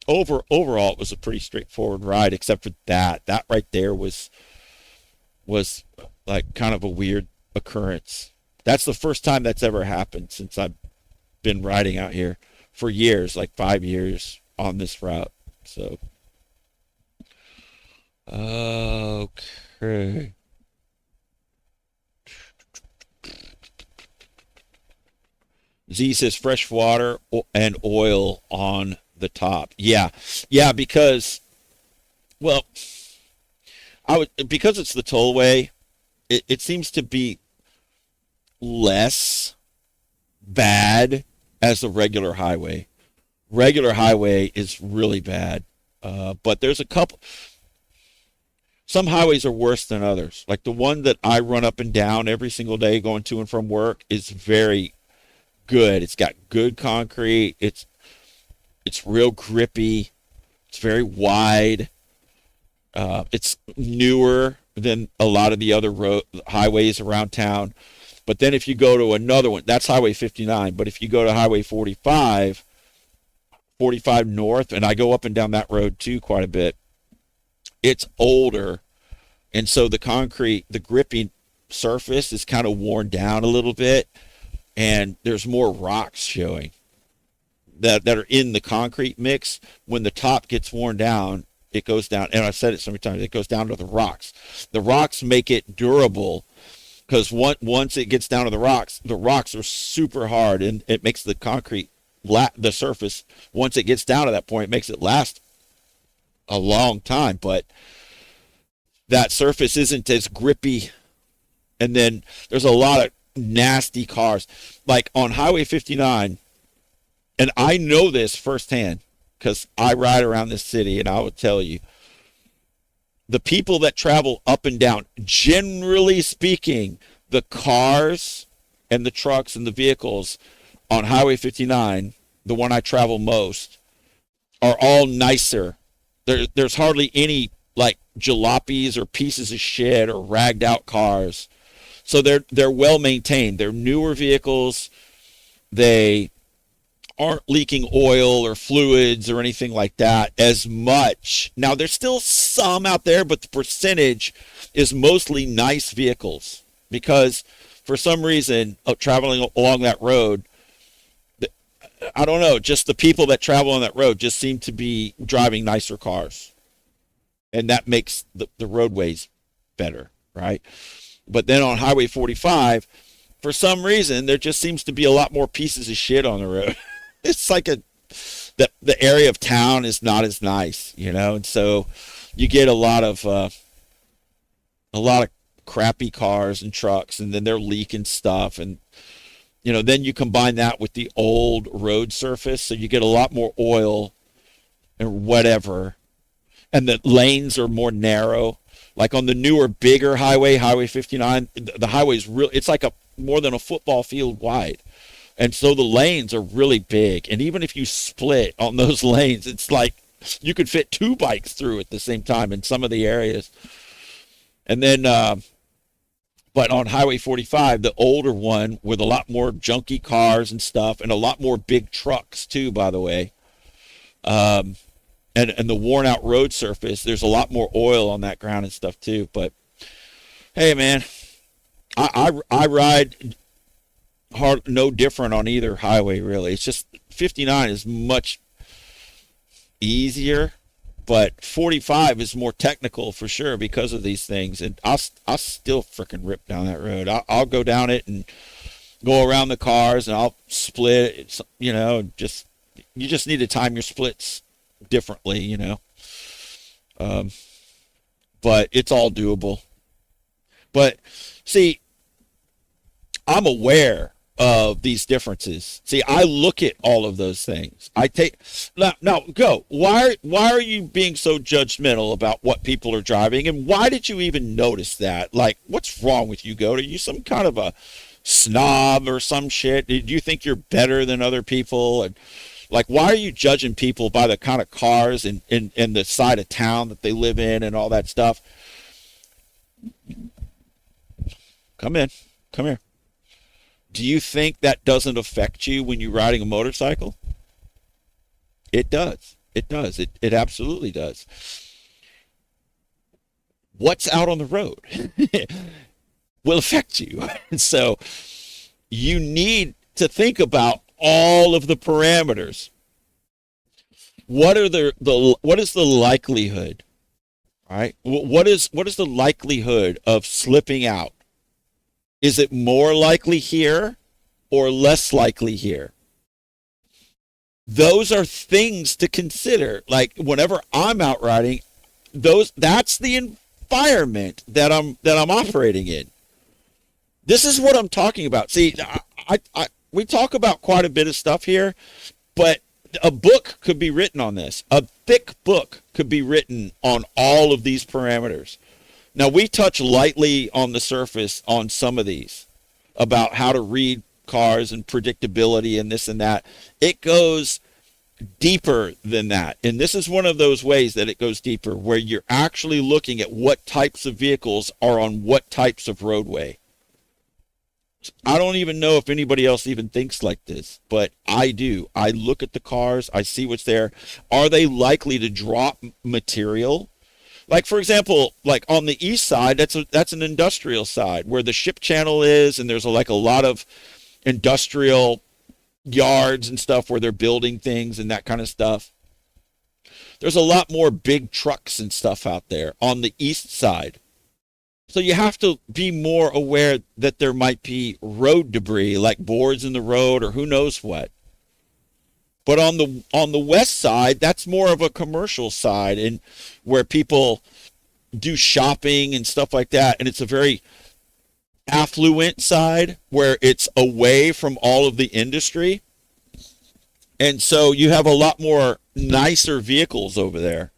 Speaker 1: overall, it was a pretty straightforward ride, except for that. That right there was like kind of a weird occurrence. That's the first time that's ever happened since I've been riding out here for years, like 5 years on this route. So, okay. Z says fresh water and oil on the top. Yeah, because, well, because it's the tollway, it seems to be less bad as the regular highway. Regular highway is really bad, but there's a couple. Some highways are worse than others. Like the one that I run up and down every single day going to and from work is very good. It's got good concrete. It's real grippy. It's very wide. It's newer than a lot of the other highways around town. But then if you go to another one, that's Highway 59. But if you go to Highway 45, 45 North, and I go up and down that road too quite a bit, it's older. And so the concrete, the gripping surface is kind of worn down a little bit. And there's more rocks showing that are in the concrete mix. When the top gets worn down, it goes down. And I've said it so many times, it goes down to the rocks. The rocks make it durable because once it gets down to the rocks are super hard, and it makes the concrete, the surface, once it gets down to that point, it makes it last a long time. But that surface isn't as grippy. And then there's a lot of nasty cars. Like on Highway 59, and I know this firsthand because I ride around this city, and I will tell you, the people that travel up and down, generally speaking, the cars and the trucks and the vehicles on Highway 59, the one I travel most, are all nicer. There's hardly any like jalopies or pieces of shit or ragged out cars. So they're well maintained. They're newer vehicles. They aren't leaking oil or fluids or anything like that as much. Now, there's still some out there, but the percentage is mostly nice vehicles because for some reason, traveling along that road, I don't know, just the people that travel on that road just seem to be driving nicer cars. And that makes the roadways better, right? But then on Highway 45, for some reason, there just seems to be a lot more pieces of shit on the road. It's like the area of town is not as nice, and so you get a lot of crappy cars and trucks, and then they're leaking stuff, and then you combine that with the old road surface, so you get a lot more oil and whatever, and the lanes are more narrow. Like on the newer, bigger highway, Highway 59, the highway's it's like more than a football field wide. And so the lanes are really big. And even if you split on those lanes, it's like you could fit two bikes through at the same time in some of the areas. And then, but on Highway 45, the older one with a lot more junky cars and stuff, and a lot more big trucks too, by the way. And the worn out road surface, there's a lot more oil on that ground and stuff too. But hey, man, I ride hard, no different on either highway really. It's just 59 is much easier, but 45 is more technical for sure because of these things. And I'll still freaking rip down that road. I'll go down it and go around the cars, and I'll split it, you just need to time your splits differently, but it's all doable. But see, I'm aware of these differences. See, I look at all of those things. I take now go. Why are you being so judgmental about what people are driving, and why did you even notice that? Like, what's wrong with you, Go? Are you some kind of a snob or some shit? Do you think you're better than other people? And like, why are you judging people by the kind of cars and the side of town that they live in and all that stuff? Come here. Do you think that doesn't affect you when you're riding a motorcycle? It does. It does. It absolutely does. What's out on the road will affect you. And so you need to think about all of the parameters. What is the likelihood? All right? What is the likelihood of slipping out? Is it more likely here or less likely here? Those are things to consider. Like whenever I'm out riding, that's the environment that I'm operating in. This is what I'm talking about. See, we talk about quite a bit of stuff here, but a book could be written on this. A thick book could be written on all of these parameters. Now, we touch lightly on the surface on some of these about how to read cars and predictability and this and that. It goes deeper than that. And this is one of those ways that it goes deeper, where you're actually looking at what types of vehicles are on what types of roadway. I don't even know if anybody else even thinks like this, but I do. I look at the cars, I see what's there. Are they likely to drop material? Like, for example, like on the east side, that's an industrial side where the ship channel is, and there's like a lot of industrial yards and stuff where they're building things and that kind of stuff. There's a lot more big trucks and stuff out there on the east side. So you have to be more aware that there might be road debris, like boards in the road or who knows what. But on the west side, that's more of a commercial side, and where people do shopping and stuff like that. And it's a very affluent side where it's away from all of the industry. And so you have a lot more nicer vehicles over there.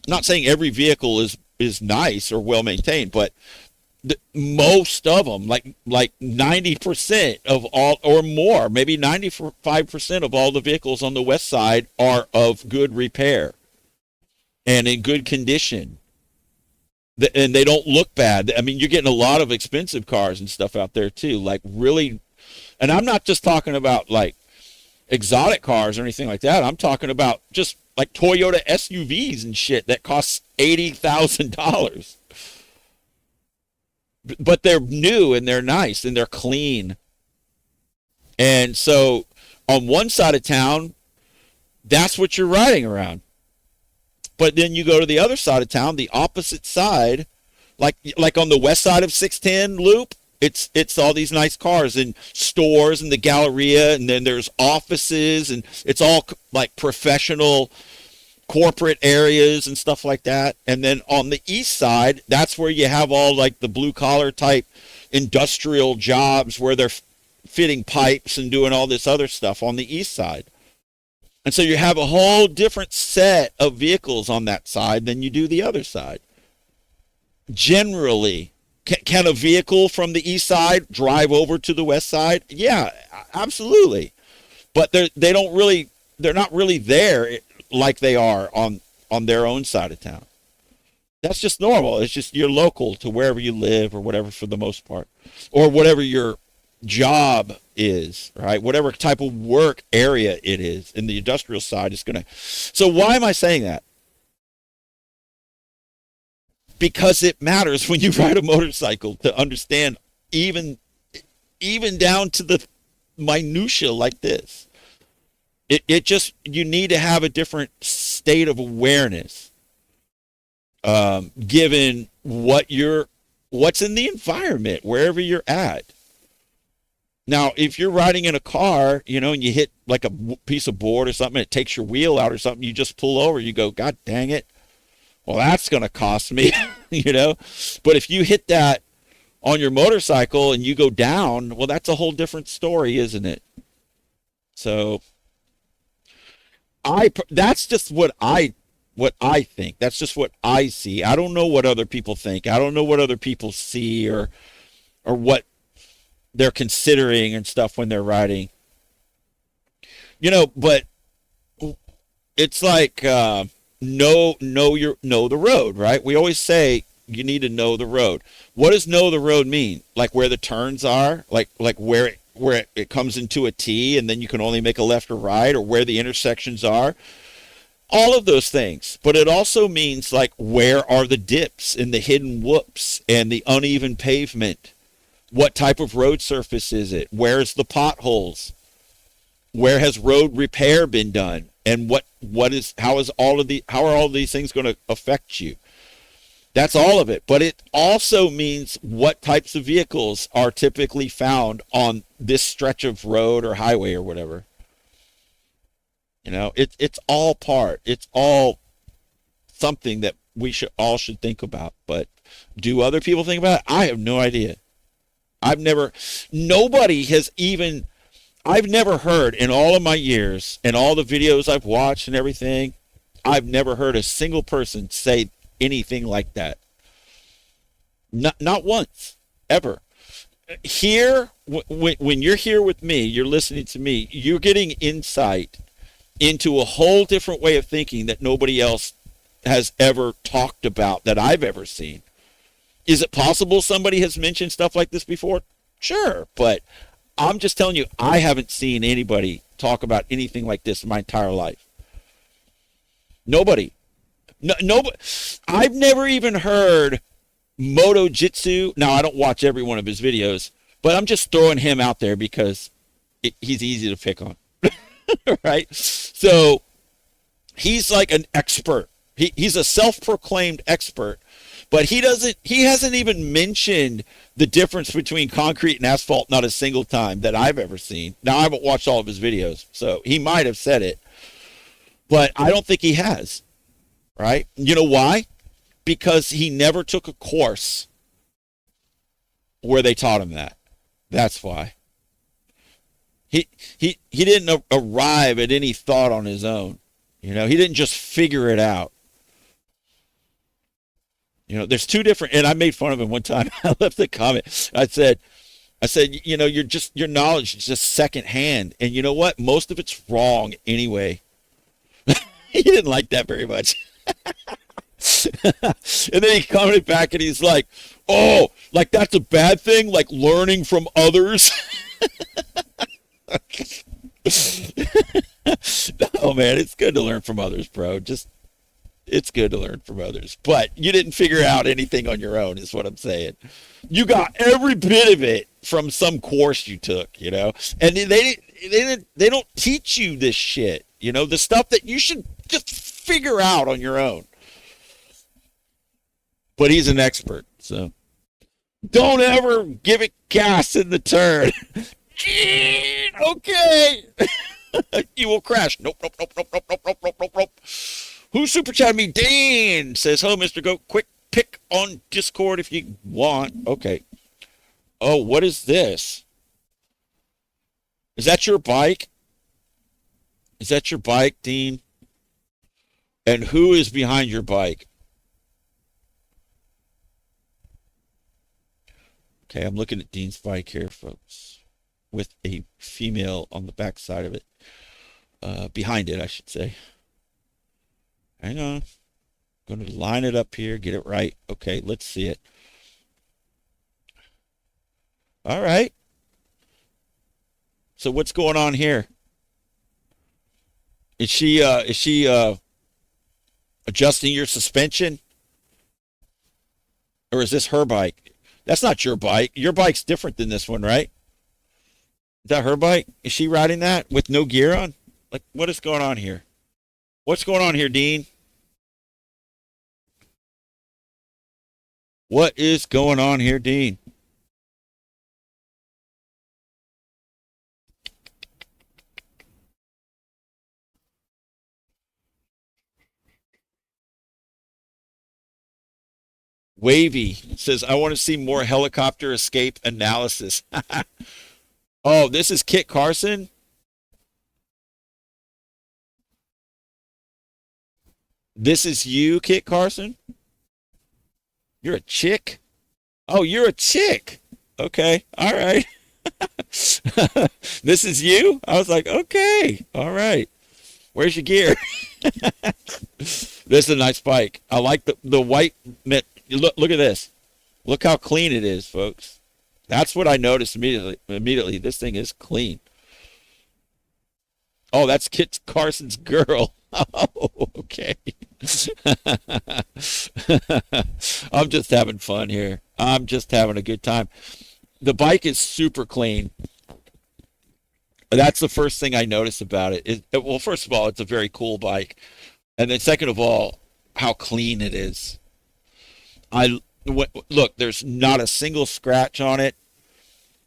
Speaker 1: Not saying every vehicle is nice or well maintained, but most of them, like 90% of all, or more, maybe 95% of all the vehicles on the west side are of good repair and in good condition. And they don't look bad. I mean, you're getting a lot of expensive cars and stuff out there too, like really. And I'm not just talking about like exotic cars or anything like that. I'm talking about just like Toyota SUVs and shit that costs $80,000. But they're new and they're nice and they're clean. And so on one side of town, that's what you're riding around. But then you go to the other side of town, the opposite side, like on the west side of 610 Loop, it's all these nice cars and stores and the Galleria, and then there's offices, and it's all like professional corporate areas and stuff like that. And then on the east side, that's where you have all like the blue collar type industrial jobs where they're fitting pipes and doing all this other stuff on the east side. And so you have a whole different set of vehicles on that side than you do the other side. Generally, can a vehicle from the east side drive over to the west side? Yeah, absolutely. But they're not really there like they are on their own side of town. That's just normal. It's just you're local to wherever you live or whatever for the most part. Or whatever your job is, right? Whatever type of work area it is. In the industrial side is going to... So why am I saying that? Because it matters when you ride a motorcycle to understand even down to the minutia like this. It just, you need to have a different state of awareness, given what's in the environment, wherever you're at. Now, if you're riding in a car, and you hit like a piece of board or something, and it takes your wheel out or something, you just pull over, you go, God dang it. Well, that's going to cost me, But if you hit that on your motorcycle and you go down, well, that's a whole different story, isn't it? So that's just what I think. That's just what I see. I don't know what other people think. I don't know what other people see or what they're considering and stuff when they're riding. But it's like know the road, right? We always say you need to know the road. What does know the road mean? Like where the turns are, like where it comes into a T and then you can only make a left or right, or where the intersections are. All of those things. But it also means like where are the dips and the hidden whoops and the uneven pavement? What type of road surface is it? Where's the potholes? Where has road repair been done? And how are all of these things going to affect you? That's all of it. But it also means what types of vehicles are typically found on this stretch of road or highway or whatever. It's all part. It's all something that we should think about. But do other people think about it? I have no idea. I've never heard in all of my years and all the videos I've watched and everything, I've never heard a single person say anything like that. Not once, ever. Here, when you're here with me, you're listening to me, you're getting insight into a whole different way of thinking that nobody else has ever talked about that I've ever seen. Is it possible somebody has mentioned stuff like this before? Sure, but I'm just telling you, I haven't seen anybody talk about anything like this in my entire life. Nobody. Nobody. I've never even heard Moto Jitsu. Now, I don't watch every one of his videos, but I'm just throwing him out there because he's easy to pick on. Right? So he's like an expert. He's a self-proclaimed expert, but he hasn't even mentioned the difference between concrete and asphalt not a single time that I've ever seen. Now, I haven't watched all of his videos, so he might have said it, but I don't think he has. Right? You know why? Because he never took a course where they taught him that. That's why. He didn't arrive at any thought on his own. He didn't just figure it out. There's two different, and I made fun of him one time. I left a comment. I said, your knowledge is just secondhand. And you know what? Most of it's wrong anyway. He didn't like that very much. And then he commented back and he's like, oh, like that's a bad thing? Like learning from others? Oh man, it's good to learn from others, bro. It's good to learn from others. But you didn't figure out anything on your own is what I'm saying. You got every bit of it from some course you took, and they don't teach you this shit, the stuff that you should just figure out on your own. But he's an expert, so don't ever give it gas in the turn. Okay. You will crash. Nope. Who super chatted me? Dan says, hello, Mr. Goat. Quick pick on Discord if you want. Okay. Oh, what is this? Is that your bike? Is that your bike, Dean? And who is behind your bike? Okay, I'm looking at Dean's bike here, folks, with a female on the back side of it. Behind it, I should say. Hang on. I'm going to line it up here, get it right. Okay, let's see it. All right. So what's going on here? Is she adjusting your suspension? Or is this her bike? That's not your bike. Your bike's different than this one, right? Is that her bike? Is she riding that with no gear on? Like, what is going on here? What's going on here, Dean? What is going on here, Dean? Wavy says, I want to see more helicopter escape analysis. Oh, this is Kit Carson? This is you, Kit Carson? You're a chick? Oh, you're a chick. Okay. All right. This is you? I was like, okay. All right. Where's your gear? This is a nice bike. I like the white. Look at this. Look how clean it is, folks. That's what I noticed immediately. This thing is clean. Oh, that's Kit Carson's girl. Oh, okay. I'm just having fun here. I'm just having a good time. The bike is super clean. That's the first thing I noticed about it. Well, first of all, it's a very cool bike. And then second of all, how clean it is. Look, there's not a single scratch on it.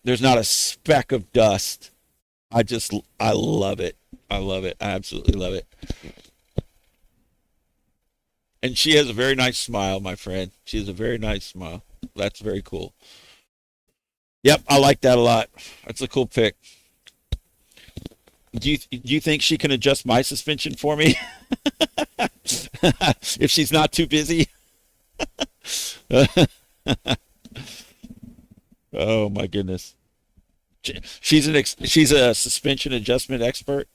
Speaker 1: There's not a speck of dust. I love it. I love it. I absolutely love it. And she has a very nice smile, my friend. She has a very nice smile. That's very cool. Yep, I like that a lot. That's a cool pick. Do you think she can adjust my suspension for me? If she's not too busy? Oh my goodness. She's a suspension adjustment expert.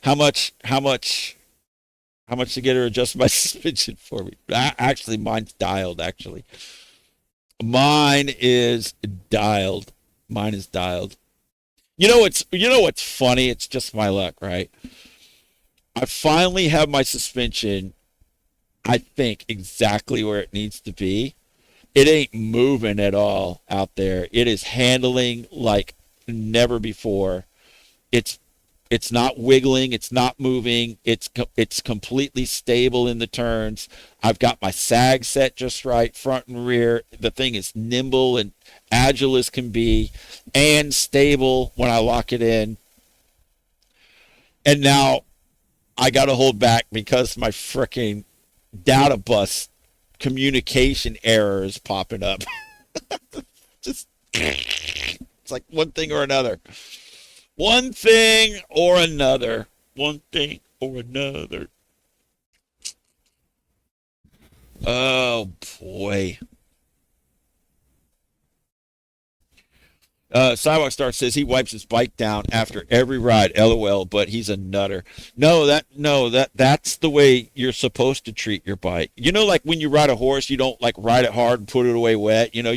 Speaker 1: How much to get her to adjust my suspension for me? Actually, mine's dialed. Actually, mine is dialed. Mine is dialed. You know what's funny? It's just my luck, right? I finally have my suspension. I think exactly where it needs to be. It ain't moving at all out there. It is handling like never before. It's it's not wiggling, it's not moving, it's completely stable in the turns. I've got my sag set just right, front and rear. The thing is nimble and agile as can be, and stable when I lock it in. And now I got to hold back because my freaking data bus communication error is popping up. Just it's like one thing or another. One thing or another. One thing or another. Oh boy. Sidewalk Star says he wipes his bike down after every ride. LOL, but he's a nutter. That's the way you're supposed to treat your bike. You know, like when you ride a horse, you don't like ride it hard and put it away wet. You know,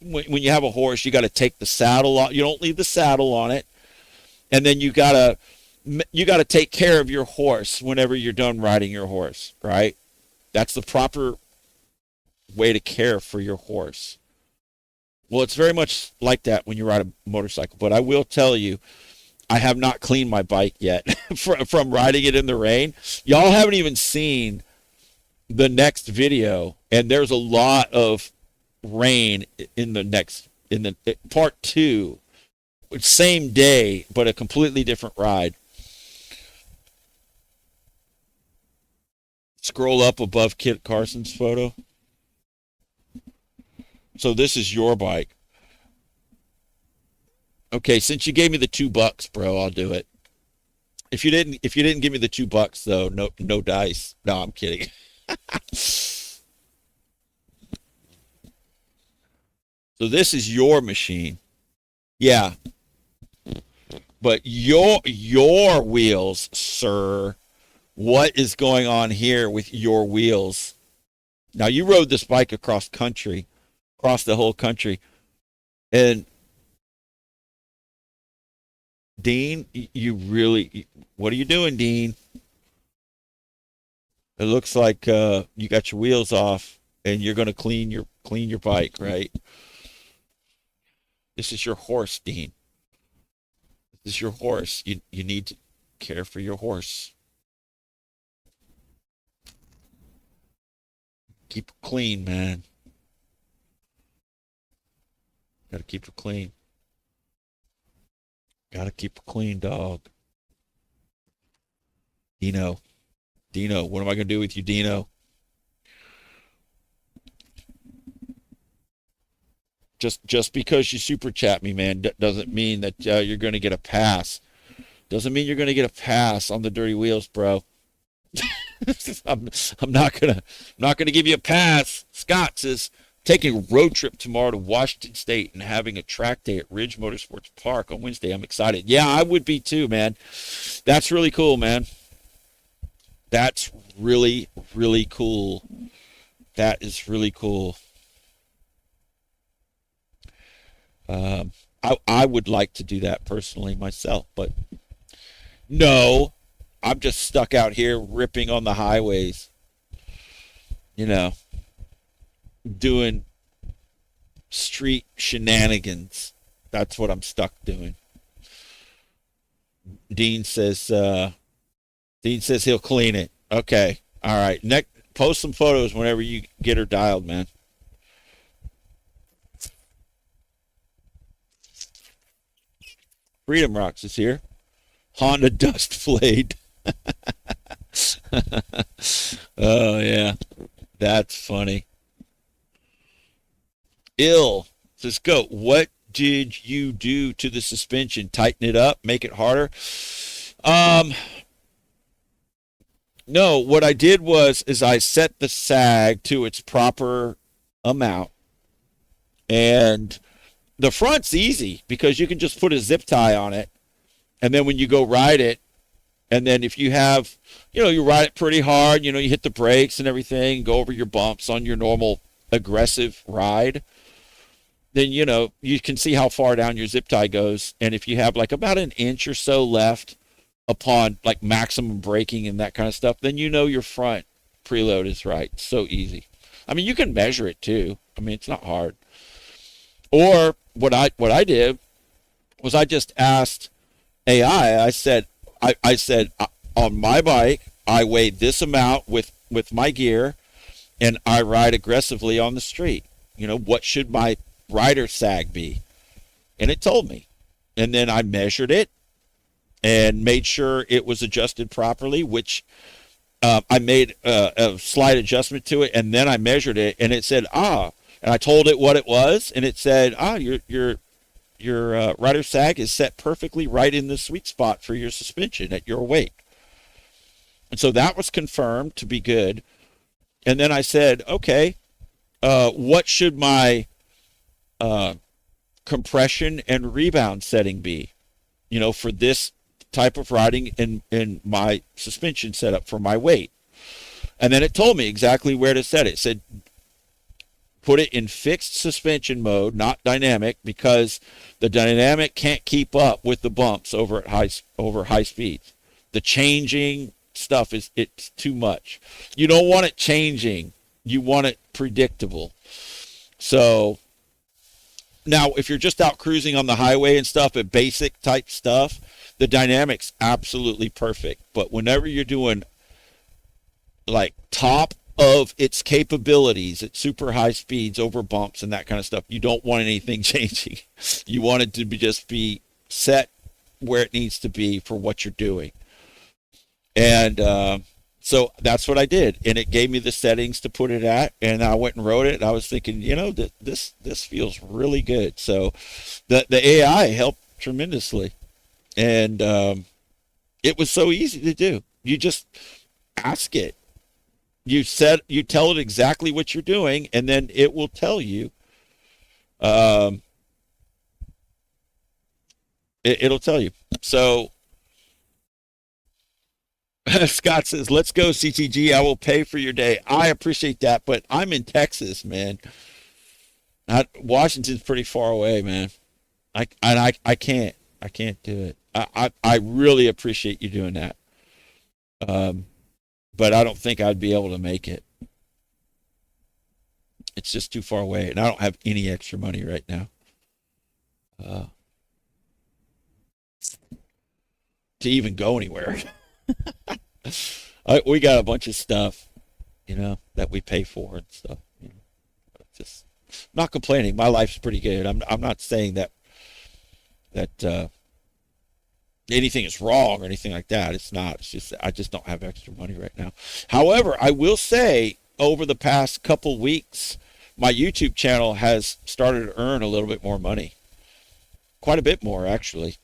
Speaker 1: when you have a horse, you got to take the saddle off. You don't leave the saddle on it, and then you gotta take care of your horse whenever you're done riding your horse. Right? That's the proper way to care for your horse. Well, it's very much like that when you ride a motorcycle. But I will tell you, I have not cleaned my bike yet from riding it in the rain. Y'all haven't even seen the next video, and there's a lot of rain in the part 2. Same day, but a completely different ride. Scroll up above Kit Carson's photo. So this is your bike. Okay, since you gave me the $2, bro, I'll do it. If you didn't give me the $2 though, no dice. No, I'm kidding. So this is your machine. Yeah. But your wheels, sir. What is going on here with your wheels? Now you rode this bike across the whole country. And Dean, what are you doing, Dean? It looks like you got your wheels off and you're going to clean your bike, right? This is your horse, Dean. This is your horse. You need to care for your horse. Keep it clean, man. Gotta keep it clean. Gotta keep it clean, dog. Dino, what am I gonna do with you, Dino? Just because you super chat me, man, doesn't mean that you're gonna get a pass. Doesn't mean you're gonna get a pass on the dirty wheels, bro. I'm not gonna give you a pass. Scott says, taking a road trip tomorrow to Washington State and having a track day at Ridge Motorsports Park on Wednesday. I'm excited. Yeah, I would be too, man. That's really cool, man. That's really, really cool. That is really cool. I would like to do that personally myself, but no, I'm just stuck out here ripping on the highways, doing street shenanigans. That's what I'm stuck doing. Dean says he'll clean it. Okay. All right. Post some photos whenever you get her dialed, man. Freedom Rocks is here. Honda Dust Blade. Oh yeah. That's funny. Ill says, go. What did you do to the suspension? Tighten it up? Make it harder? No, what I did is I set the sag to its proper amount. And the front's easy because you can just put a zip tie on it. And then when you go ride it, And then if you have, you ride it pretty hard, you hit the brakes and everything, go over your bumps on your normal aggressive ride, then, you can see how far down your zip tie goes. And if you have like about an inch or so left upon like maximum braking and that kind of stuff, then your front preload is right. It's so easy. I mean, you can measure it too. I mean, it's not hard. Or what I did was I just asked AI. I said on my bike, I weigh this amount with my gear, and I ride aggressively on the street. What should my rider sag be? And it told me. And then I measured it and made sure it was adjusted properly, which I made a slight adjustment to it, and then I measured it, and it said, and I told it what it was, and it said, your rider sag is set perfectly right in the sweet spot for your suspension at your weight. And so that was confirmed to be good. And then I said, okay, what should my compression and rebound setting be, for this type of riding in my suspension setup for my weight? And then it told me exactly where to set it. It said, put it in fixed suspension mode, not dynamic, because the dynamic can't keep up with the bumps over high speeds. The changing stuff it's too much. You don't want it changing. You want it predictable. So now, if you're just out cruising on the highway and stuff, at basic type stuff, the dynamic's absolutely perfect. But whenever you're doing like top of its capabilities at super high speeds over bumps and that kind of stuff, you don't want anything changing. You want it to just be set where it needs to be for what you're doing. And so that's what I did, and it gave me the settings to put it at, and I went and wrote it, and I was thinking, this feels really good. So the AI helped tremendously, and it was so easy to do. You just ask it. You tell it exactly what you're doing, and then it will tell you. It'll tell you. So Scott says, let's go, CTG. I will pay for your day. I appreciate that, but I'm in Texas, man. Washington's pretty far away, man. I can't do it. I really appreciate you doing that. But I don't think I'd be able to make it. It's just too far away, and I don't have any extra money right now. To even go anywhere. We got a bunch of stuff, that we pay for and stuff. Just not complaining. My life's pretty good. I'm not saying that anything is wrong or anything like that. It's not. It's just I just don't have extra money right now. However, I will say over the past couple weeks, my YouTube channel has started to earn a little bit more money. Quite a bit more, actually.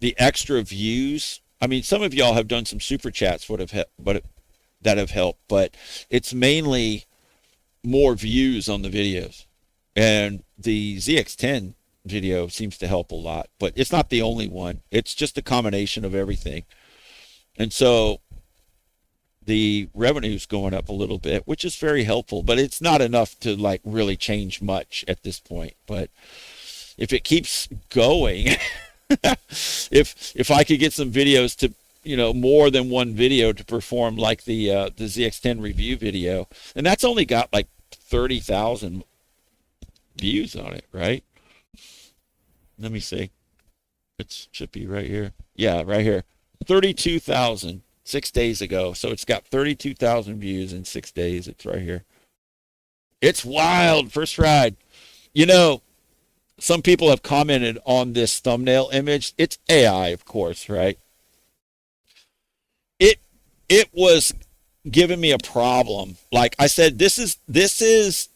Speaker 1: The extra views. I mean, some of y'all have done some super chats that have helped, but it's mainly more views on the videos. And the ZX10 video seems to help a lot, but it's not the only one. It's just a combination of everything. And so the revenue's going up a little bit, which is very helpful, but it's not enough to like really change much at this point. But if it keeps going, if I could get some videos to, more than one video to perform like the ZX10 review video, and that's only got like 30,000 views on it, right? Let me see. It should be right here. Yeah, right here. 32,000 6 days ago. So it's got 32,000 views in 6 days. It's right here. It's wild. First ride. Some people have commented on this thumbnail image. It's AI, of course, right? It was giving me a problem. Like I said, this is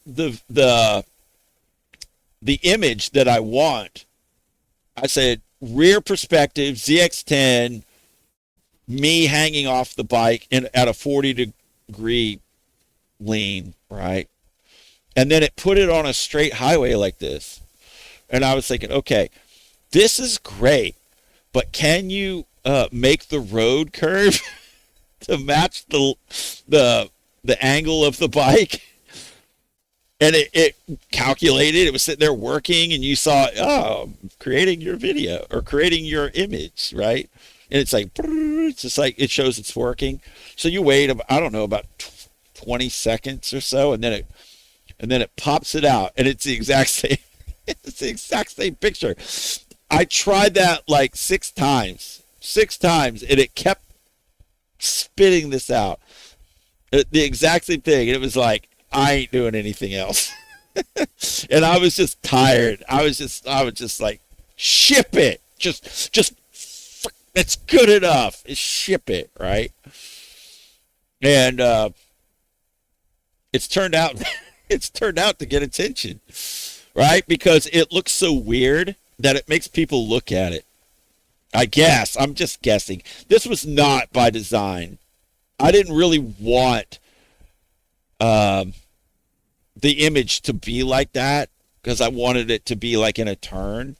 Speaker 1: the image that I want. I said rear perspective, ZX10, me hanging off the bike at a 40-degree lean, right? And then it put it on a straight highway like this. And I was thinking, okay, this is great. but can you make the road curve to match the angle of the bike? And it calculated, it was sitting there working, and you saw, oh, creating your video or creating your image, right? And it's like, it's just like, it shows it's working. So you wait, I don't know, about 20 seconds or so, and then it pops it out, and it's the exact same, it's the exact same picture. I tried that like six times, and it kept spitting this out. The exact same thing. And it was like, I ain't doing anything else. And I was just tired. I was just like, ship it. Just it's good enough. Ship it, right? And it's turned out to get attention, right? Because it looks so weird that it makes people look at it. I guess. I'm just guessing. This was not by design. I didn't really want the image to be like that, because I wanted it to be like in a turn,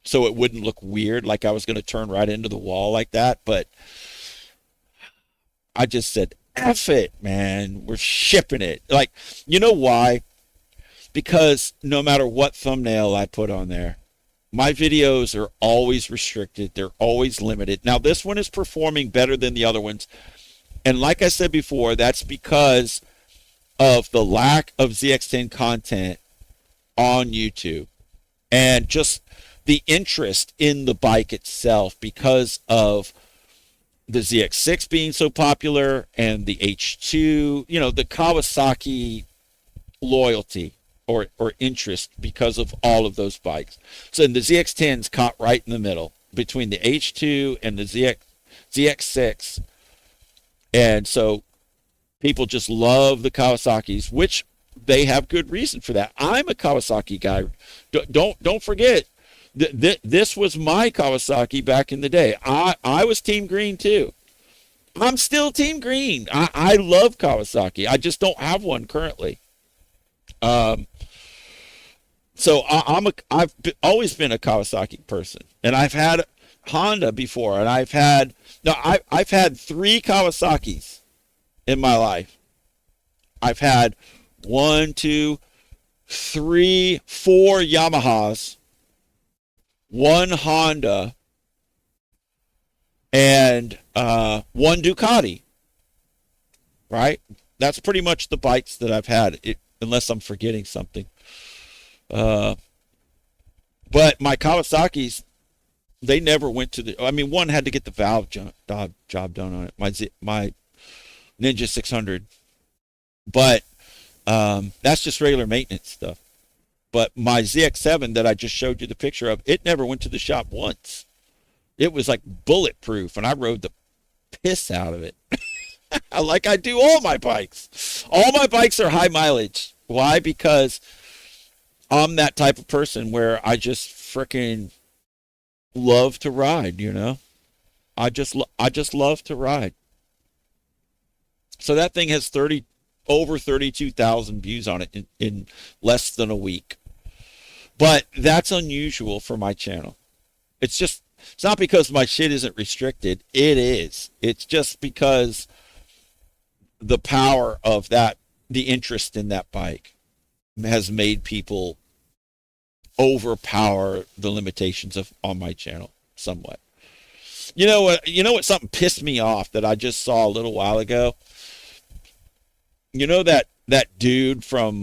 Speaker 1: so it wouldn't look weird, like I was going to turn right into the wall like that. But I just said, F it, man. We're shipping it. Like, you know why? Because no matter what thumbnail I put on there, my videos are always restricted. They're always limited. Now, this one is performing better than the other ones. And like I said before, that's because of the lack of ZX10 content on YouTube, and just the interest in the bike itself because of the ZX6 being so popular and the H2, the Kawasaki loyalty or interest because of all of those bikes. So the ZX10's caught right in the middle between the H2 and the ZX6. And so people just love the Kawasaki's, which they have good reason for that. I'm a Kawasaki guy. Don't forget, this was my Kawasaki back in the day. I was Team Green too. I'm still Team Green. I love Kawasaki. I just don't have one currently. So I've always been a Kawasaki person, and I've had Honda before, and I've had 3 Kawasaki's in my life. I've had 1, 2, 3, 4 Yamahas, 1 Honda, and 1 Ducati. Right? That's pretty much the bikes that I've had, unless I'm forgetting something. But my Kawasaki's, they never went to one had to get the valve job done on it. My Ninja 600, but that's just regular maintenance stuff. But my ZX7 that I just showed you the picture of, it never went to the shop once. It was like bulletproof, and I rode the piss out of it. Like I do all my bikes. All my bikes are high mileage. Why? Because I'm that type of person where I just freaking love to ride, I just love to ride. So that thing has over 32,000 views on it in less than a week. But that's unusual for my channel. It's not because my shit isn't restricted. It is. It's just because the power of the interest in that bike has made people overpower the limitations on my channel somewhat. You know what? Something pissed me off that I just saw a little while ago. That dude from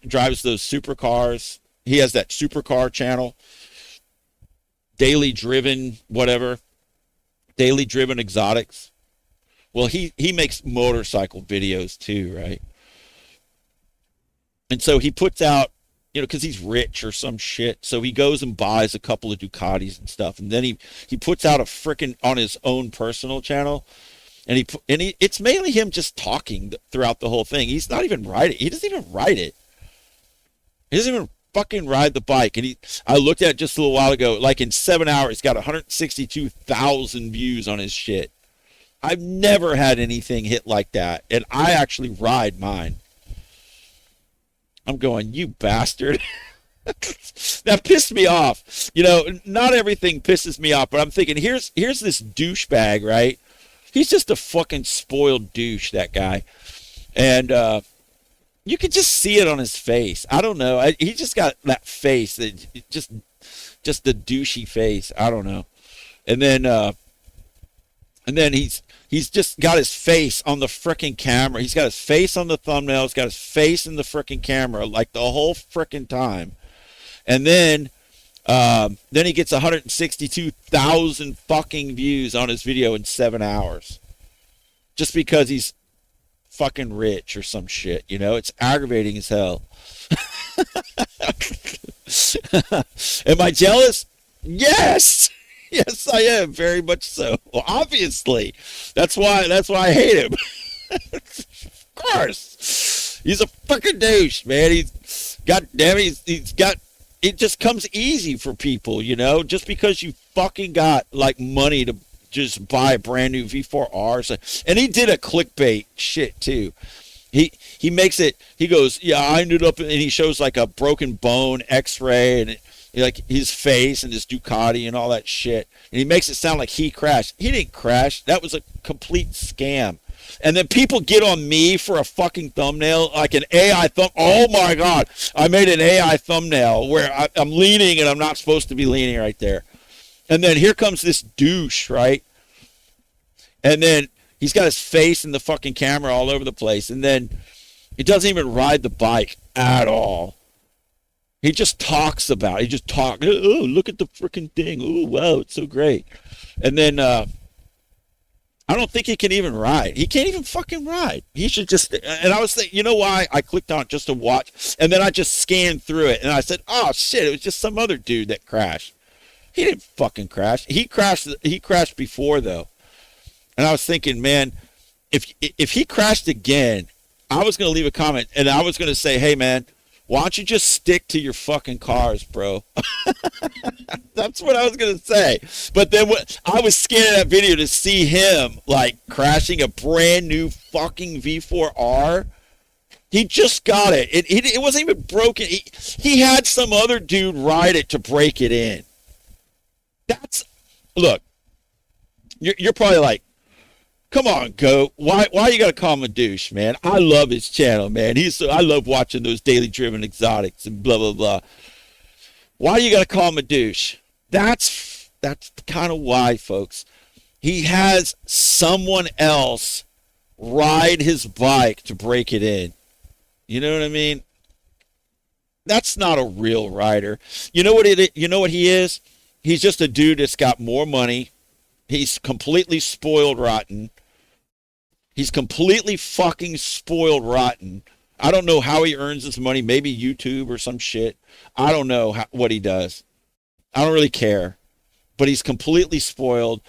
Speaker 1: drives those supercars. He has that supercar channel, Daily Driven Exotics. Well, he makes motorcycle videos too, right? And so he puts out, because he's rich or some shit. So he goes and buys a couple of Ducatis and stuff, and then he puts out a frickin' on his own personal channel. And it's mainly him just talking throughout the whole thing. He's not even riding. He doesn't even ride it. He doesn't even fucking ride the bike. And I looked at it just a little while ago. Like in 7 hours, he's got 162,000 views on his shit. I've never had anything hit like that, and I actually ride mine. I'm going, you bastard. That pissed me off. You know, not everything pisses me off, but I'm thinking, here's this douchebag, right? He's just a fucking spoiled douche, that guy. And you can just see it on his face. I don't know. He just got that face, that just the douchey face. I don't know. And then he's just got his face on the frickin' camera. He's got his face on the thumbnail. He's got his face in the frickin' camera like the whole frickin' time. And then he gets 162,000 fucking views on his video in 7 hours. Just because he's fucking rich or some shit, you know? It's aggravating as hell. Am I jealous? Yes! Yes, I am, very much so. Well, obviously. That's why I hate him. Of course. He's a fucking douche, man. He's got it just comes easy for people, you know, just because you fucking got like money to just buy a brand new V4R. So, and he did a clickbait shit too. He makes it, he goes, yeah, I ended up, and he shows like a broken bone x-ray and like his face and his Ducati and all that shit. And he makes it sound like he crashed. He didn't crash. That was a complete scam. And then people get on me for a fucking thumbnail, like an AI thumb. Oh my God, I made an AI thumbnail where I'm leaning and I'm not supposed to be leaning right there. And then here comes this douche, right? And then he's got his face in the fucking camera all over the place. And then he doesn't even ride the bike at all. He just talks about it. He just talks. Oh, look at the freaking thing. Oh, wow, it's so great. And then I don't think he can even ride. He can't even fucking ride. He should just, and I was thinking, you know why? I clicked on it just to watch, and then I just scanned through it, and I said, oh shit, it was just some other dude that crashed. He didn't fucking crash. He crashed before though. And I was thinking, man, if he crashed again, I was going to leave a comment, and I was going to say, hey man, why don't you just stick to your fucking cars, bro? That's what I was going to say. But then I was scanning that video to see him, like, crashing a brand new fucking V4R. He just got it. It wasn't even broken. He had some other dude ride it to break it in. Look, you're probably like, come on, Goat. Why you gotta call him a douche, man? I love his channel, man. I love watching those daily driven exotics and blah blah blah. Why you gotta call him a douche? That's kind of why, folks. He has someone else ride his bike to break it in. You know what I mean? That's not a real rider. You know what he is? He's just a dude that's got more money. He's completely spoiled rotten. He's completely fucking spoiled rotten. I don't know how he earns his money. Maybe YouTube or some shit. I don't know what he does. I don't really care. But he's completely spoiled.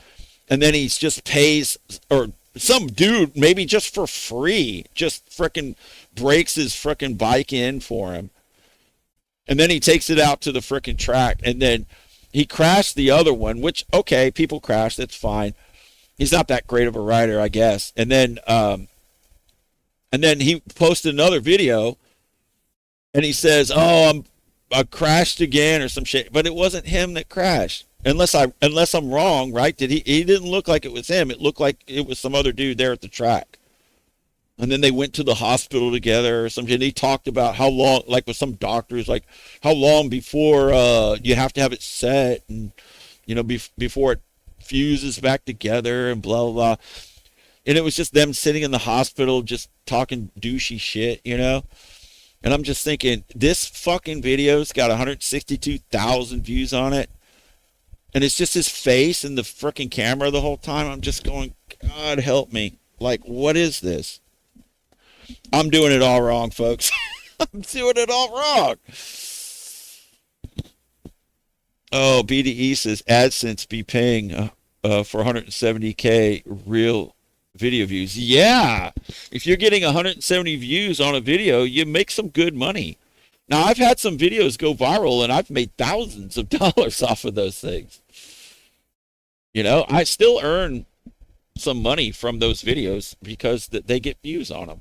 Speaker 1: And then he's just pays, or some dude, maybe just for free, just frickin' breaks his frickin' bike in for him. And then he takes it out to the frickin' track. And then he crashed the other one, which, okay, people crash, that's fine. He's not that great of a rider, I guess. And then he posted another video, and he says, "Oh, I crashed again" or some shit. But it wasn't him that crashed, unless I'm wrong, right? He didn't look like it was him. It looked like it was some other dude there at the track. And then they went to the hospital together or something. And he talked about how long, like with some doctors, like how long before you have to have it set, and you know, before it fuses back together and blah blah blah. And it was just them sitting in the hospital just talking douchey shit, you know. And I'm just thinking, this fucking video's got 162,000 views on it, and it's just his face in the freaking camera the whole time. I'm just going, God help me. Like, what is this? I'm doing it all wrong, folks. I'm doing it all wrong. Oh, BDE says AdSense be paying for 170K real video views. Yeah. If you're getting 170 views on a video, you make some good money. Now, I've had some videos go viral, and I've made thousands of dollars off of those things. You know, I still earn some money from those videos because they get views on them.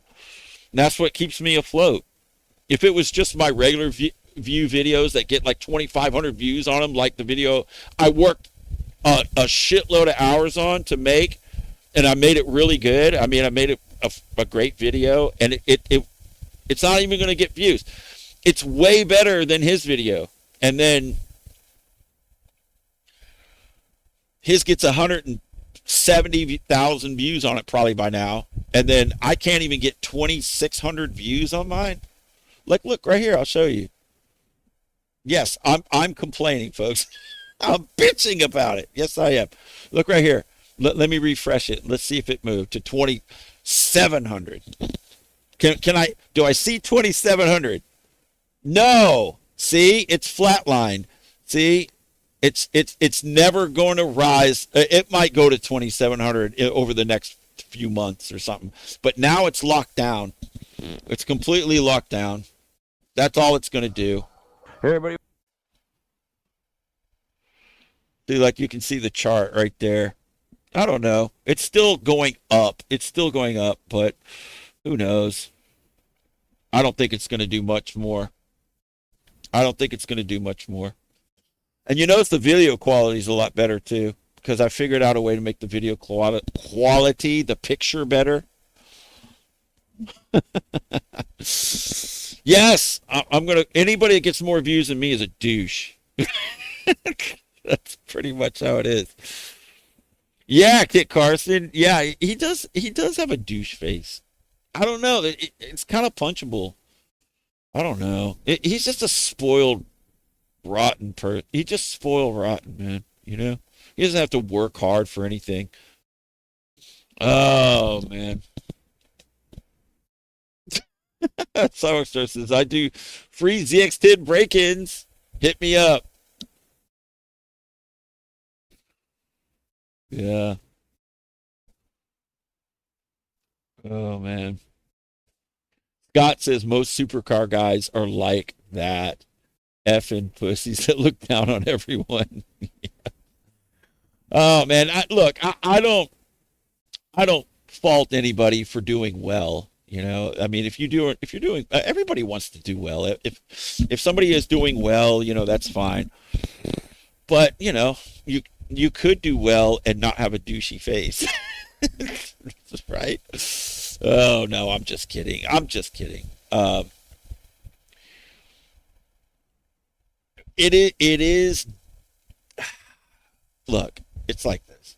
Speaker 1: And that's what keeps me afloat. If it was just my regular view videos that get like 2,500 views on them, like the video I worked a shitload of hours on to make, and I made it really good. I mean, I made it a great video, and it's not even going to get views. It's way better than his video. And then his gets 170,000 views on it probably by now. And then I can't even get 2,600 views on mine. Like, look right here. I'll show you. Yes, I'm complaining, folks. I'm bitching about it. Yes, I am. Look right here. Let me refresh it. Let's see if it moved to 2,700. Do I see 2,700? No. See, it's flatlined. See, it's never going to rise. It might go to 2,700 over the next few months or something. But now it's locked down. It's completely locked down. That's all it's going to do.
Speaker 2: Hey, everybody.
Speaker 1: See, like you can see the chart right there. I don't know. It's still going up. It's still going up, but who knows? I don't think it's going to do much more. I don't think it's going to do much more. And you notice the video quality is a lot better too, because I figured out a way to make the video quality, the picture better. Yes, I'm going to, anybody that gets more views than me is a douche. That's pretty much how it is. Yeah, Kit Carson. Yeah, he does have a douche face. I don't know. It's kind of punchable. I don't know. He's just a spoiled, rotten person. He's just spoiled rotten, man. You know? He doesn't have to work hard for anything. Oh, man. Summer says, I do free ZX10 break-ins. Hit me up. Yeah. Oh, man. Scott says most supercar guys are like that. Effing pussies that look down on everyone. Yeah. Oh, man. I don't fault anybody for doing well. You know, I mean, if you're doing, everybody wants to do well. If somebody is doing well, you know, that's fine. But, you know, you could do well and not have a douchey face. Right? Oh, no, I'm just kidding. I'm just kidding. It is, look, it's like this.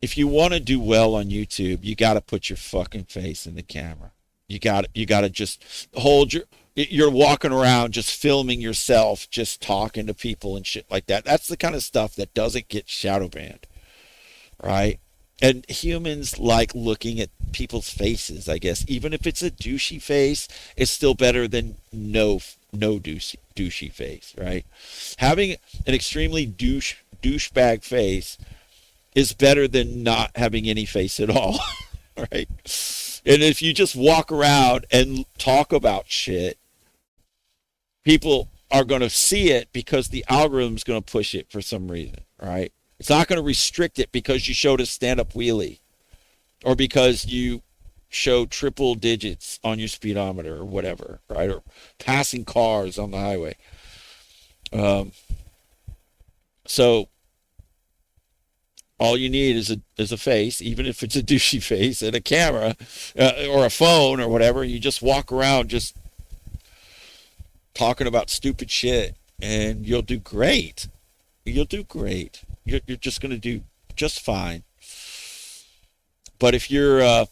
Speaker 1: If you want to do well on YouTube, you got to put your fucking face in the camera. You got to just hold you're walking around just filming yourself, just talking to people and shit like that. That's the kind of stuff that doesn't get shadow banned, right? And humans like looking at people's faces, I guess. Even if it's a douchey face, it's still better than no douchey face, right? Having an extremely douchebag face is better than not having any face at all, right? And if you just walk around and talk about shit, people are going to see it because the algorithm's going to push it for some reason, right? It's not going to restrict it because you showed a stand-up wheelie or because you show triple digits on your speedometer or whatever, right? Or passing cars on the highway. So all you need is a face, even if it's a douchey face, and a camera or a phone or whatever. You just walk around just talking about stupid shit, and you'll do great. You'll do great. You're just going to do just fine. But if you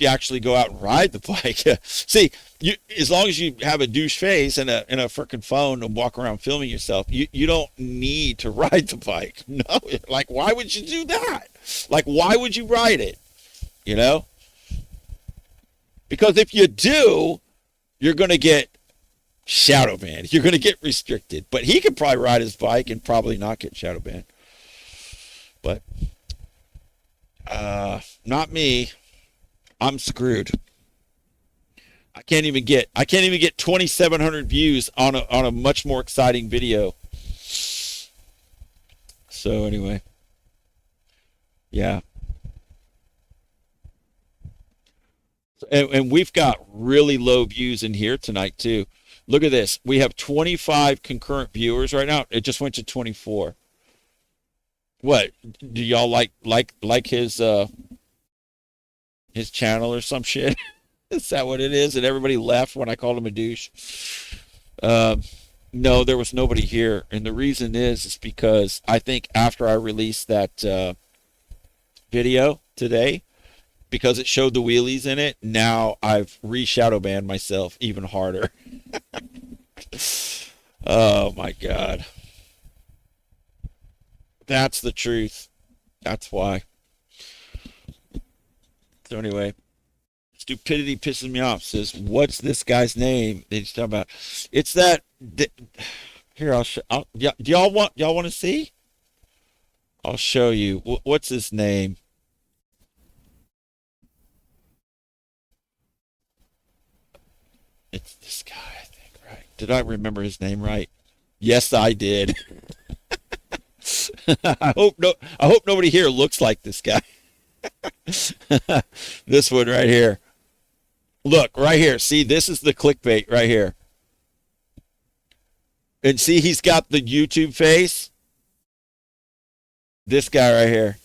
Speaker 1: actually go out and ride the bike, see, as long as you have a douche face and a freaking phone and walk around filming yourself, you don't need to ride the bike. No, like, why would you do that? Like, why would you ride it? You know? Because if you do, you're going to get shadow banned. You're going to get restricted. But he could probably ride his bike and probably not get shadow banned. But not me. I'm screwed. I can't even get 2,700 views on a much more exciting video. So anyway, yeah. And we've got really low views in here tonight too. Look at this. We have 25 concurrent viewers right now. It just went to 24. What? Do y'all like his channel or some shit? Is that what it is? And everybody left when I called him a douche. No, there was nobody here, and the reason is because I think after I released that video today, because it showed the wheelies in it, now I've re-shadow banned myself even harder. Oh my God. That's the truth. That's why. So anyway, stupidity pisses me off. Says, what's this guy's name that he's talking about? It's that. Here, I'll show. Yeah, do y'all want to see? I'll show you. What's his name? It's this guy, I think. Right? Did I remember his name right? Yes, I did. I hope nobody here looks like this guy. This one right here. Look, right here. See, this is the clickbait right here. And see, he's got the YouTube face. This guy right here.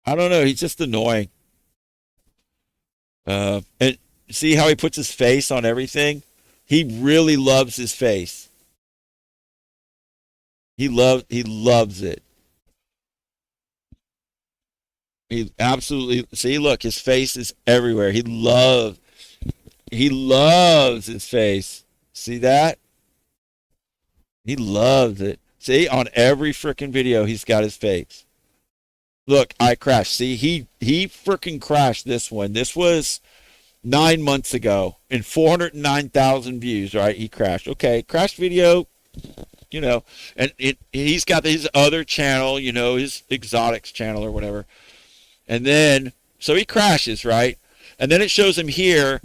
Speaker 1: I don't know. He's just annoying. And see how he puts his face on everything? He really loves his face. He loves it. He absolutely, see, look, his face is everywhere. He loves his face. See that? He loves it. See, on every freaking video, he's got his face. Look, I crashed. See, he freaking crashed this one. This was 9 months ago and 409,000 views, right? He crashed. Okay, crash video, you know, and he's got his other channel, you know, his exotics channel or whatever. And then, so he crashes, right? And then it shows him here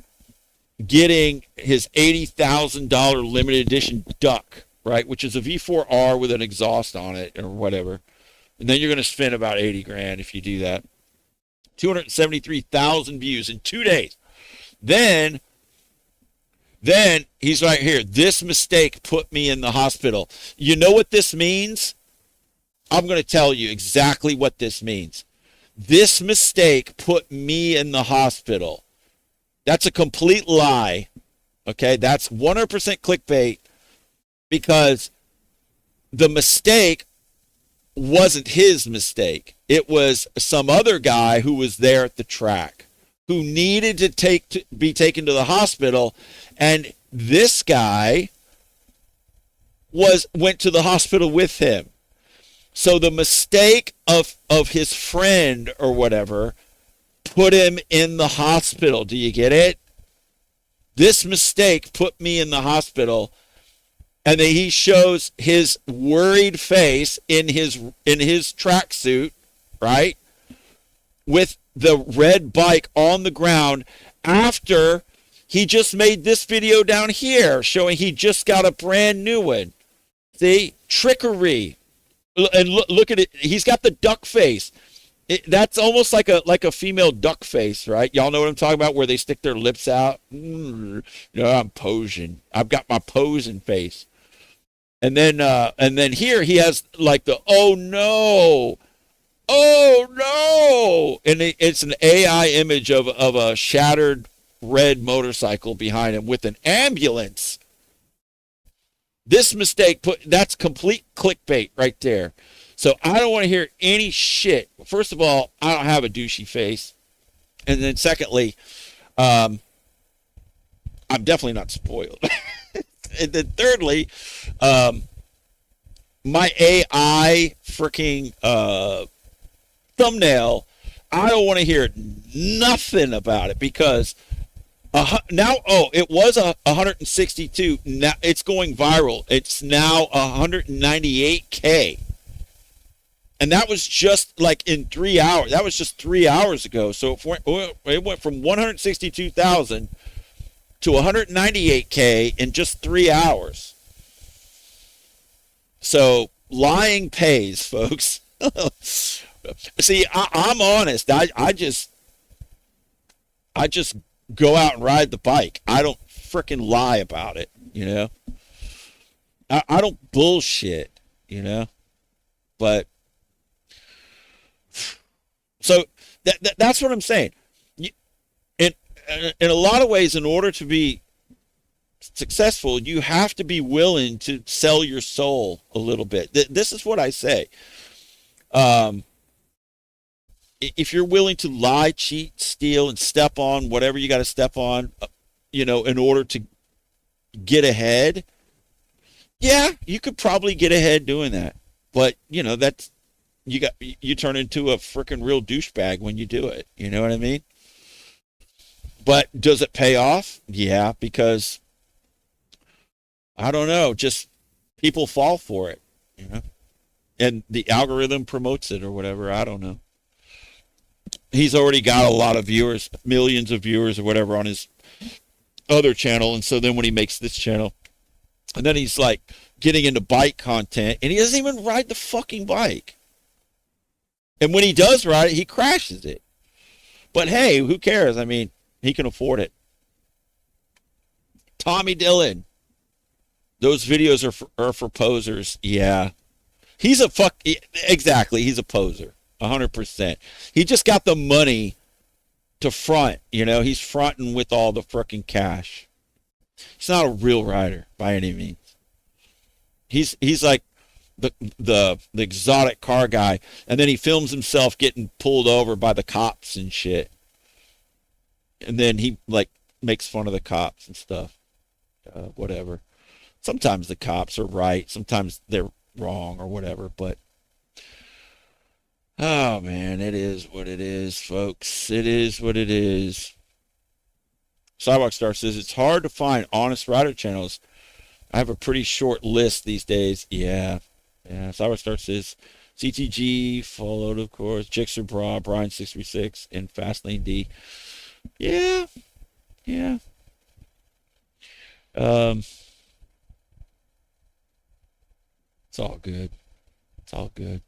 Speaker 1: getting his $80,000 limited edition duck, right? Which is a V4R with an exhaust on it or whatever. And then you're going to spend about 80 grand if you do that. 273,000 views in 2 days. Then he's right here. This mistake put me in the hospital. You know what this means? I'm going to tell you exactly what this means. This mistake put me in the hospital. That's a complete lie. Okay, that's 100% clickbait, because the mistake wasn't his mistake. It was some other guy who was there at the track who needed to be taken to the hospital, and this guy went to the hospital with him. So the mistake of his friend or whatever put him in the hospital. Do you get it? This mistake put me in the hospital. And then he shows his worried face in his tracksuit, right? With the red bike on the ground after he just made this video down here showing he just got a brand new one. See? Trickery. And look at it. He's got the duck face. That's almost like a female duck face, right? Y'all know what I'm talking about, where they stick their lips out. You know, I'm posing. I've got my posing face. And then here he has like the oh no, and it's an AI image of a shattered red motorcycle behind him with an ambulance. This mistake that's complete clickbait right there. So I don't want to hear any shit. First of all, I don't have a douchey face. And then secondly, I'm definitely not spoiled. And then thirdly, my AI freaking thumbnail, I don't want to hear nothing about it, because now, it was 162. Now it's going viral. It's now 198K. And that was just like in 3 hours. That was just 3 hours ago. So it went from 162,000 to 198K in just 3 hours. So lying pays, folks. See, I'm honest. I just go out and ride the bike. I don't freaking lie about it, I don't bullshit, but so that's what I'm saying. In a lot of ways, in order to be successful, you have to be willing to sell your soul a little bit. This is what I say. If you're willing to lie, cheat, steal, and step on whatever you got to step on, in order to get ahead, yeah, you could probably get ahead doing that. But that's you turn into a freaking real douchebag when you do it. You know what I mean? But does it pay off? Yeah, because I don't know, just people fall for it, and the algorithm promotes it or whatever. I don't know. He's already got a lot of viewers, millions of viewers or whatever on his other channel. And so then when he makes this channel, and then he's like getting into bike content, and he doesn't even ride the fucking bike. And when he does ride it, he crashes it. But hey, who cares? I mean, he can afford it. Tommy Dillon. Those videos are for posers. Yeah. Exactly. He's a poser. 100%. He just got the money to front, he's fronting with all the frickin' cash. He's not a real rider by any means. He's like the exotic car guy, and then he films himself getting pulled over by the cops and shit. And then he like makes fun of the cops and stuff. Whatever. Sometimes the cops are right, sometimes they're wrong or whatever, but oh man, it is what it is, folks. It is what it is. Sidewalk Star says it's hard to find honest rider channels. I have a pretty short list these days. Yeah. Sidewalk Star says CTG followed, of course, Jixer Bra, Brian 636, and Fastlane D. Yeah. It's all good. It's all good.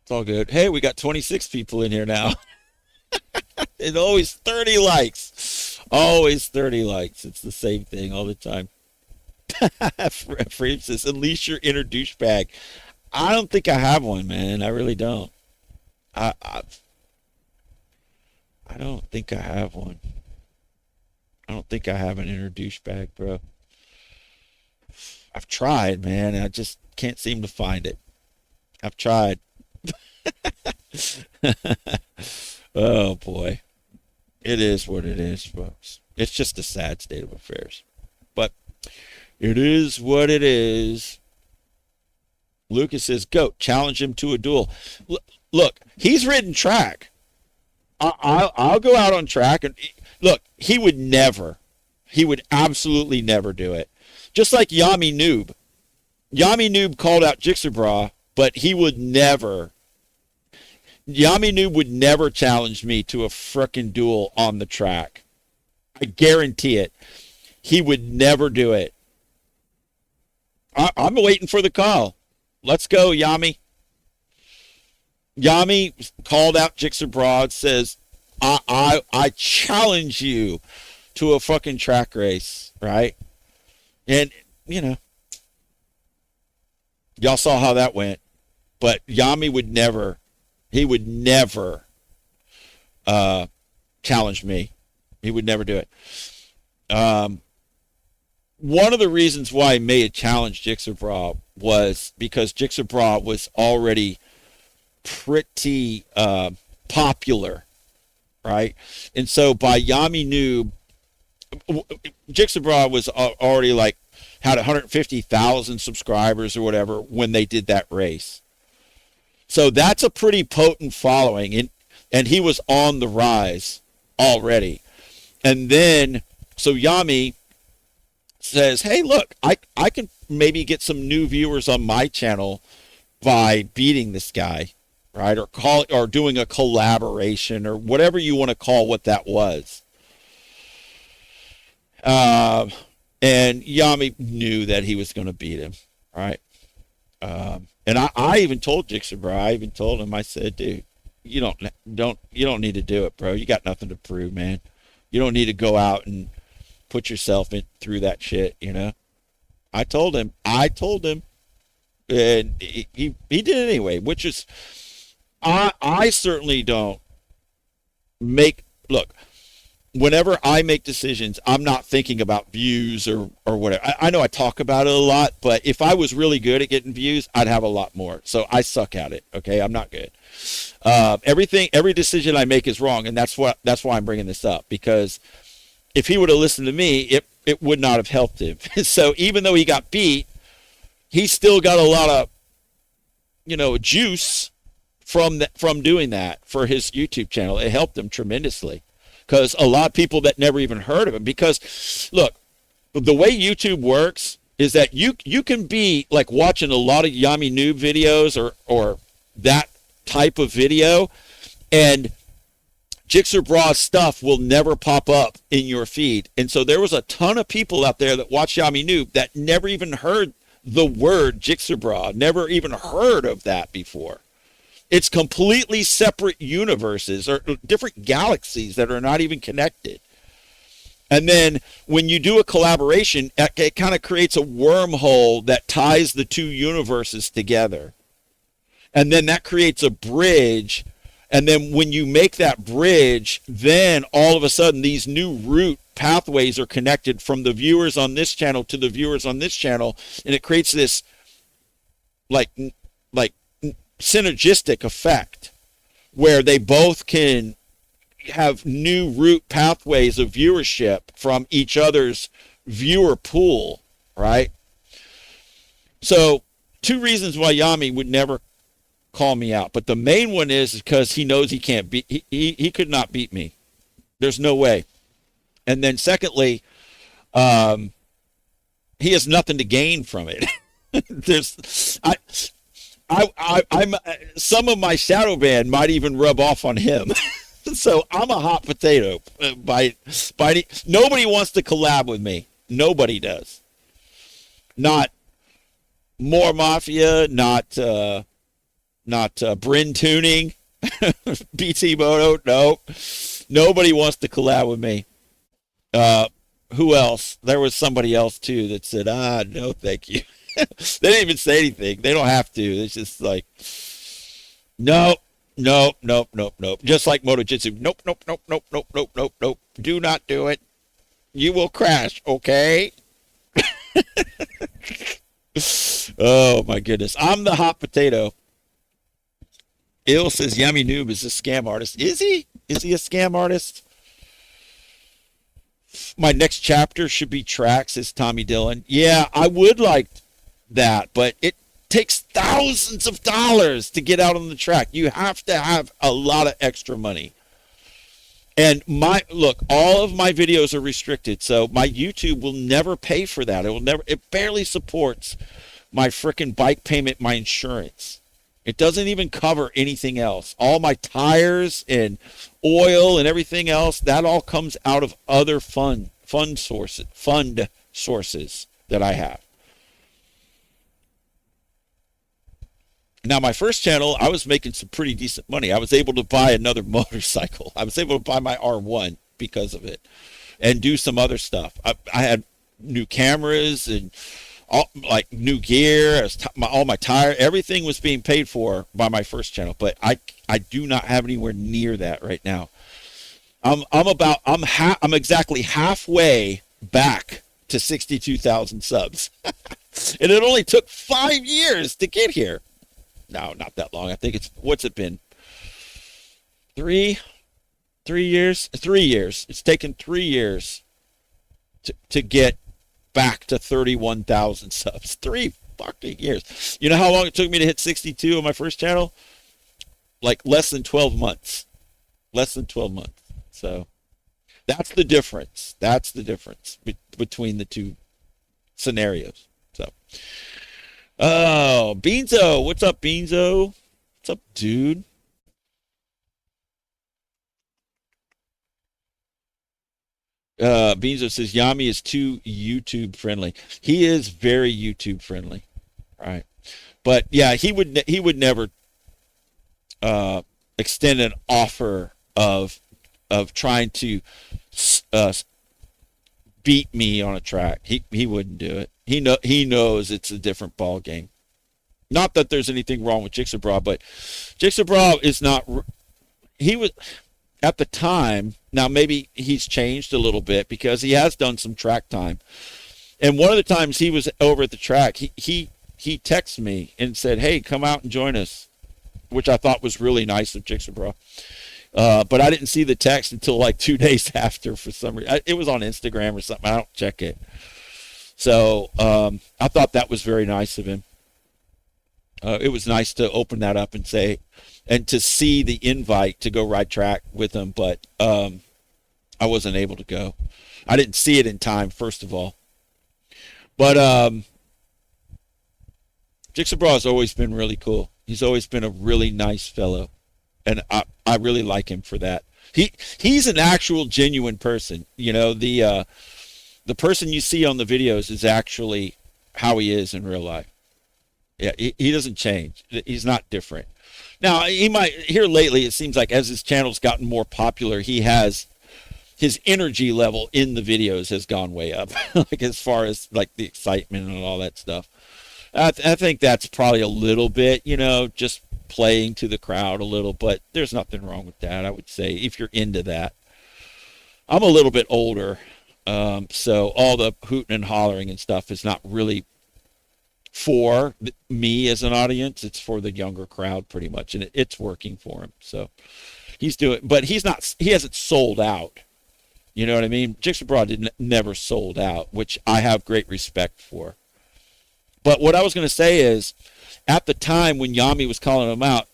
Speaker 1: It's all good. Hey, we got 26 people in here now. And always 30 likes. Always 30 likes. It's the same thing all the time. Freedom says, unleash your inner douchebag. I don't think I have one, man. I really don't. I don't think I have one. I don't think I have an inner douchebag, bro. I've tried, man. I just can't seem to find it. I've tried. Oh boy, it is what it is, folks. It's just a sad state of affairs, but it is what it is. Lucas says, "Goat, challenge him to a duel." Look, he's ridden track. I'll go out on track, and look, he would absolutely never do it. Just like Yami Noob. Yami Noob called out Jixerbra, but he would never. Yami Noob would never challenge me to a frickin' duel on the track. I guarantee it. He would never do it. I'm waiting for the call. Let's go, Yami. Yami called out Jixerbra, says, I challenge you to a fucking track race, right? And, y'all saw how that went. But Yami would never, he would never challenge me. He would never do it. One of the reasons why I may have challenged Jixerbra was because Jixerbra was already pretty popular, right? And so by Yami Noob, Jixerbra was already like had 150,000 subscribers or whatever when they did that race. So that's a pretty potent following, and he was on the rise already. And then so Yami says, "Hey, look, I can maybe get some new viewers on my channel by beating this guy, right? Or doing a collaboration or whatever you want to call what that was." And Yami knew that he was going to beat him, right? And I even told Jixerbra, I even told him, I said, dude, you don't need to do it, bro. You got nothing to prove, man. You don't need to go out and put yourself in through that shit, you know. I told him, and he did it anyway, which is I certainly don't make look. Whenever I make decisions, I'm not thinking about views or whatever. I know I talk about it a lot, but if I was really good at getting views, I'd have a lot more. So I suck at it. Okay, I'm not good. Every decision I make is wrong, and that's why I'm bringing this up, because if he would have listened to me, it would not have helped him. So even though he got beat, he still got a lot of juice from doing that for his YouTube channel. It helped him tremendously, because a lot of people that never even heard of him, because look, the way YouTube works is that you can be like watching a lot of Yami Noob videos or that type of video, and Jixer Bra stuff will never pop up in your feed. And so there was a ton of people out there that watched Yami Noob that never even heard the word Jixer Bra, never even heard of that before. It's completely separate universes or different galaxies that are not even connected. And then when you do a collaboration, it kind of creates a wormhole that ties the two universes together. And then that creates a bridge. And then when you make that bridge, then all of a sudden these new route pathways are connected from the viewers on this channel to the viewers on this channel. And it creates this like synergistic effect where they both can have new route pathways of viewership from each other's viewer pool, right? So 2 reasons why Yami would never call me out, but the main one is because he knows he can't beat he could not beat me. There's no way. And then secondly, he has nothing to gain from it. I'm some of my shadow ban might even rub off on him. So I'm a hot potato. Nobody wants to collab with me. Nobody does. Not More Mafia, not Bryn Tuning, BT Moto. No, nobody wants to collab with me. Who else? There was somebody else too that said, no, thank you. They didn't even say anything. They don't have to. It's just like, nope. Just like Moto Jitsu. Nope. Do not do it. You will crash, okay? Oh my goodness. I'm the hot potato. Il says Yami Noob is a scam artist. Is he? Is he a scam artist? My next chapter should be tracks, says Tommy Dillon. Yeah, I would like that, but it takes thousands of dollars to get out on the track. You have to have a lot of extra money. And all of my videos are restricted, so my YouTube will never pay for that. It barely supports my frickin' bike payment, my insurance. It doesn't even cover anything else. All my tires and oil and everything else, that all comes out of other fund sources that I have. Now, my first channel, I was making some pretty decent money. I was able to buy another motorcycle. I was able to buy my R1 because of it and do some other stuff. I had new cameras and new gear, all my tire, everything was being paid for by my first channel. But I do not have anywhere near that right now. I'm exactly halfway back to 62,000 subs. And it only took 5 years to get here. No, not that long. I think what's it been? 3 years? 3 years. It's taken 3 years to get back to 31,000 subs. 3 fucking years. You know how long it took me to hit 62 on my first channel? Like less than 12 months. Less than 12 months. So that's the difference. That's the difference between the two scenarios. So. Oh, Beanzo. What's up, Beanzo? What's up, dude? Beanzo says Yami is too YouTube friendly. He is very YouTube friendly, right? But yeah, he would never. extend an offer of trying to uh, beat me on a track. He wouldn't do it. He knows it's a different ball game. Not that there's anything wrong with Jigsaw, but Jigsaw is not. He was at the time. Now maybe he's changed a little bit because he has done some track time. And one of the times he was over at the track, he texted me and said, "Hey, come out and join us," which I thought was really nice of Jigsaw. But I didn't see the text until like 2 days after for some reason. It was on Instagram or something. I don't check it. So I thought that was very nice of him. It was nice to open that up and say, and to see the invite to go ride track with him, but I wasn't able to go. I didn't see it in time, first of all. But Jigsaw has always been really cool. He's always been a really nice fellow, and I really like him for that. He's an actual genuine person. You know, the person you see on the videos is actually how he is in real life. Yeah, he doesn't change. He's not different. Now, he might, here lately, it seems like as his channel's gotten more popular, his energy level in the videos has gone way up. Like as far as like the excitement and all that stuff. I think that's probably a little bit, you know, just playing to the crowd a little, but there's nothing wrong with that, I would say, if you're into that. I'm a little bit older, so all the hooting and hollering and stuff is not really for me as an audience. It's for the younger crowd pretty much, and it's working for him. So he's doing, but he hasn't sold out. You know what I mean? Jigsaw never sold out, which I have great respect for. But what I was going to say is, at the time when Yami was calling him out,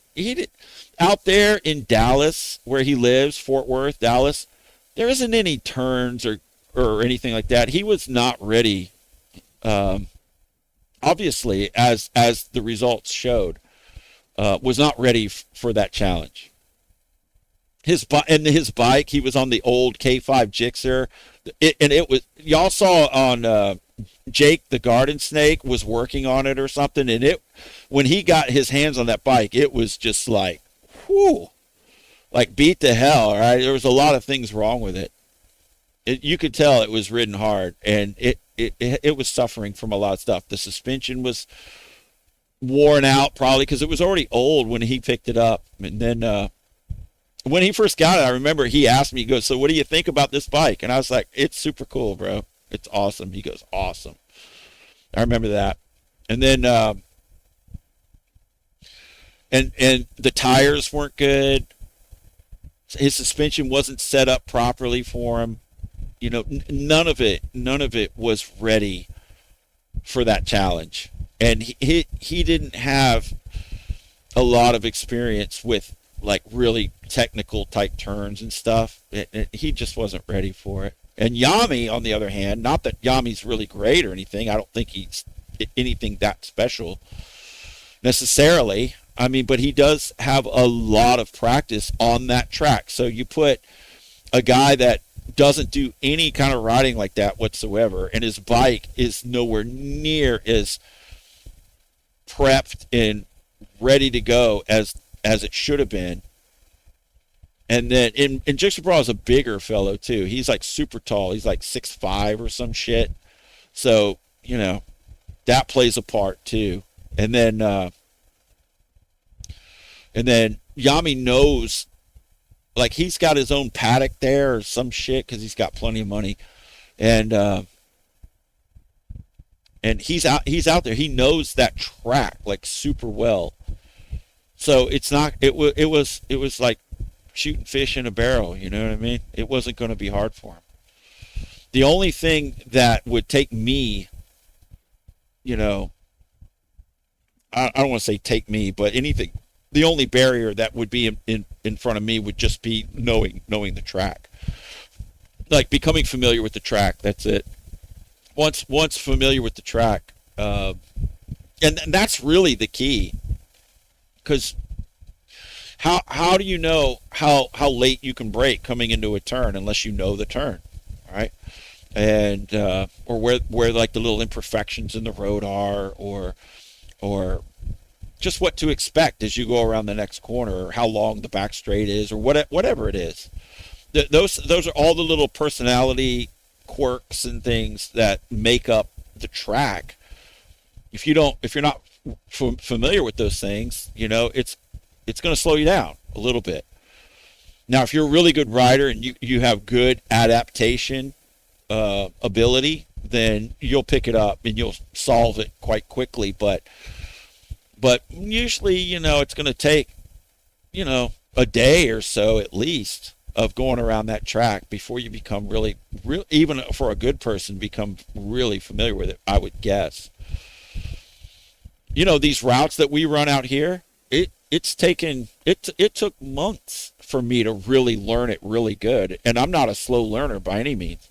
Speaker 1: out there in Dallas, where he lives, Fort Worth, Dallas, there isn't any turns or anything like that. He was not ready, obviously, as the results showed, was not ready for that challenge. His bike, he was on the old K5 Gixxer, and it was, y'all saw on Jake the Garden Snake was working on it or something, and when he got his hands on that bike, it was just like, whew, like beat to hell. All right, there was a lot of things wrong with it. You could tell it was ridden hard, and it was suffering from a lot of stuff. The suspension was worn out probably because it was already old when he picked it up, and then when he first got it, I remember he asked me, he goes, "So what do you think about this bike?" And I was like, "It's super cool, bro. It's awesome." He goes, "Awesome." I remember that. And then and the tires weren't good. His suspension wasn't set up properly for him. You know, none of it was ready for that challenge. And he didn't have a lot of experience with like really technical type turns and stuff. He just wasn't ready for it. And Yami, on the other hand, not that Yami's really great or anything. I don't think he's anything that special necessarily. I mean, but he does have a lot of practice on that track. So you put a guy that doesn't do any kind of riding like that whatsoever, and his bike is nowhere near as prepped and ready to go as it should have been. And then, and Jigsaw is a bigger fellow too. He's like super tall. He's like 6'5" or some shit. So, you know, that plays a part too. And then Yami knows, like, he's got his own paddock there or some shit because he's got plenty of money. And he's out there. He knows that track like super well. So it's not, it was like shooting fish in a barrel, you know what I mean? It wasn't going to be hard for him. The only thing that would take me, you know, I don't want to say take me, but anything, the only barrier that would be in front of me would just be knowing the track. Like becoming familiar with the track, that's it. Once familiar with the track, and that's really the key. Because how do you know how late you can brake coming into a turn unless you know the turn, right? And or where like the little imperfections in the road are, or just what to expect as you go around the next corner, or how long the back straight is, or whatever it is. Those are all the little personality quirks and things that make up the track. If you're not familiar with those things, it's going to slow you down a little bit. Now, if you're a really good rider and you have good adaptation ability, then you'll pick it up and you'll solve it quite quickly. But usually, it's going to take, a day or so at least of going around that track before you become really, even for a good person, become really familiar with it, I would guess. These routes that we run out here, it took months for me to really learn it really good. And I'm not a slow learner by any means.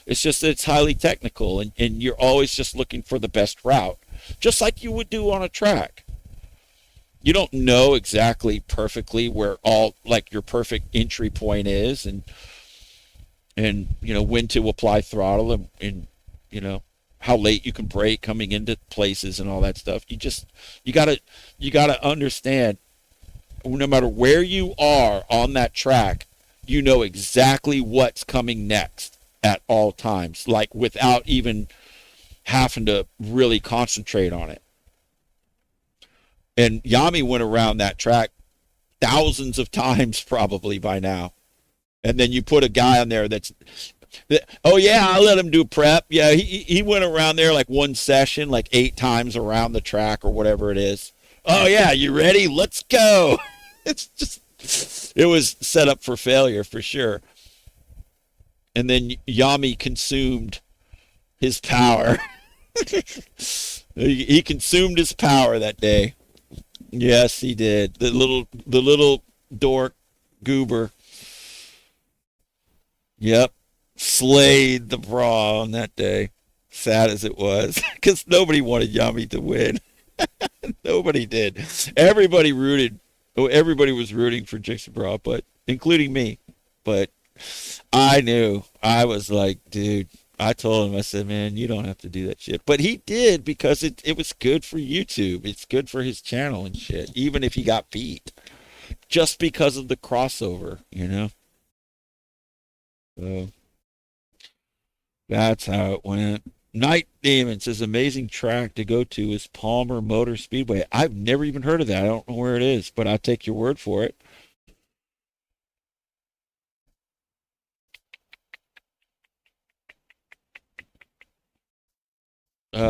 Speaker 1: It's just that it's highly technical, and you're always just looking for the best route, just like you would do on a track. You don't know exactly perfectly where your perfect entry point is, and when to apply throttle, and how late you can brake coming into places and all that stuff. You gotta understand, no matter where you are on that track, you know exactly what's coming next at all times, like without even having to really concentrate on it. And Yami went around that track thousands of times probably by now. And then you put a guy on there oh yeah, I let him do prep. Yeah, he went around there like one session, like 8 times around the track or whatever it is. Oh yeah, you ready? Let's go. It was set up for failure for sure. And then Yami consumed his power. He consumed his power that day. Yes, he did. The little dork goober. Yep. Slayed the bra on that day. Sad as it was. Because nobody wanted Yami to win. Nobody did. Everybody was rooting for Jixie Bra, but including me. But I knew. I was like, dude, I told him, I said, man, you don't have to do that shit. But he did, because it was good for YouTube. It's good for his channel and shit, even if he got beat. Just because of the crossover, So that's how it went. Night Demon says, amazing track to go to is Palmer Motor Speedway. I've never even heard of that. I don't know where it is, but I'll take your word for it.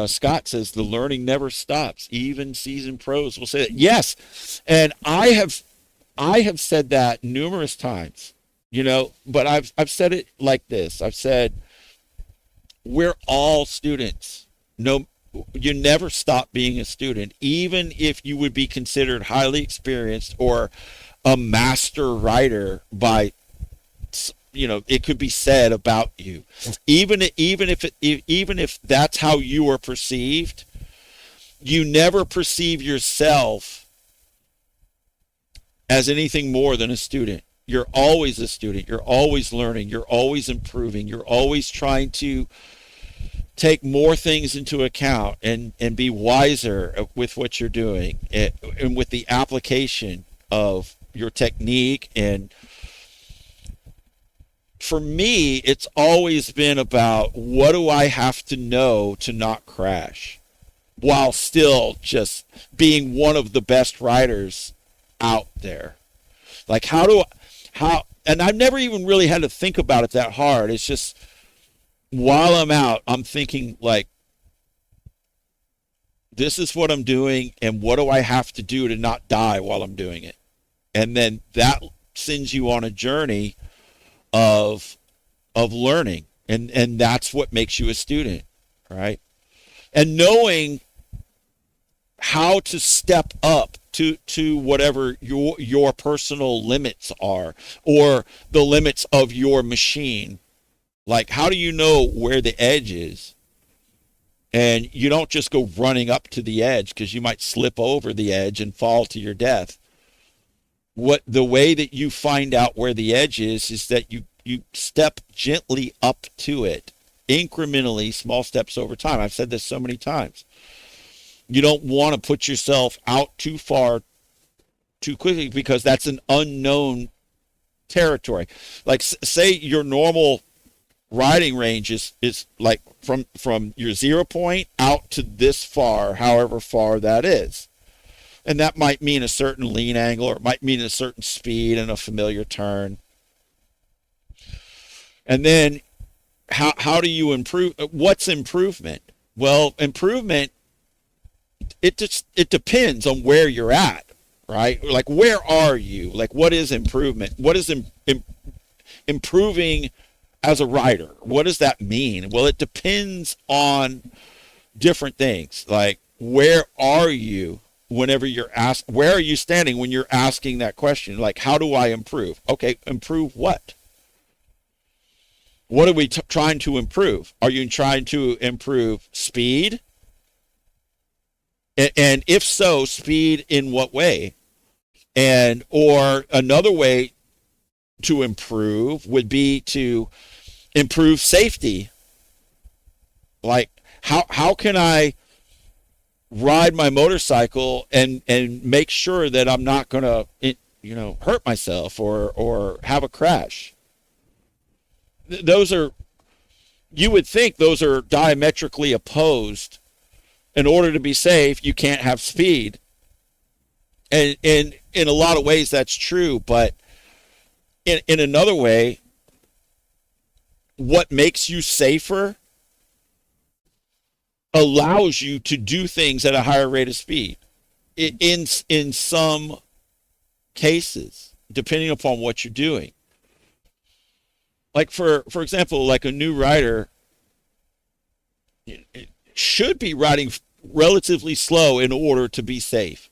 Speaker 1: Scott says the learning never stops. Even seasoned pros will say that. Yes, and I have said that numerous times, but I've said it like this. I've said we're all students. No, you never stop being a student, even if you would be considered highly experienced or a master rider by, it could be said about you. Even if that's how you are perceived, you never perceive yourself as anything more than a student. You're always a student. You're always learning. You're always improving. You're always trying to take more things into account and be wiser with what you're doing, and with the application of your technique. And for me, it's always been about, what do I have to know to not crash while still just being one of the best riders out there? Like, and I've never even really had to think about it that hard. It's just, while I'm out, I'm thinking, like, this is what I'm doing, and what do I have to do to not die while I'm doing it? And then that sends you on a journey of learning, and that's what makes you a student, right? And knowing how to step up to whatever your personal limits are, or the limits of your machine. Like, how do you know where the edge is? And you don't just go running up to the edge, because you might slip over the edge and fall to your death. The way that you find out where the edge is that you step gently up to it, incrementally, small steps over time. I've said this so many times. You don't want to put yourself out too far too quickly, because that's an unknown territory. Like say your normal riding range is like from your 0 point out to this far, however far that is. And that might mean a certain lean angle, or it might mean a certain speed and a familiar turn. And then how do you improve? What's improvement? Well, improvement, it depends on where you're at, right? Like, where are you? Like, what is improvement? What is improving as a rider? What does that mean? Well, it depends on different things. Like, where are you whenever you're asked? Where are you standing when you're asking that question? Like, how do I improve? Okay, improve what? What are we trying to improve? Are you trying to improve speed? And if so, speed in what way? And or another way to improve would be to improve safety. Like, how can I ride my motorcycle and make sure that I'm not going to hurt myself or have a crash? Those are, you would think those are diametrically opposed. In order to be safe, you can't have speed. And in a lot of ways that's true, but in another way, what makes you safer allows you to do things at a higher rate of speed. In some cases, depending upon what you're doing. Like for example, like a new rider should be riding relatively slow in order to be safe.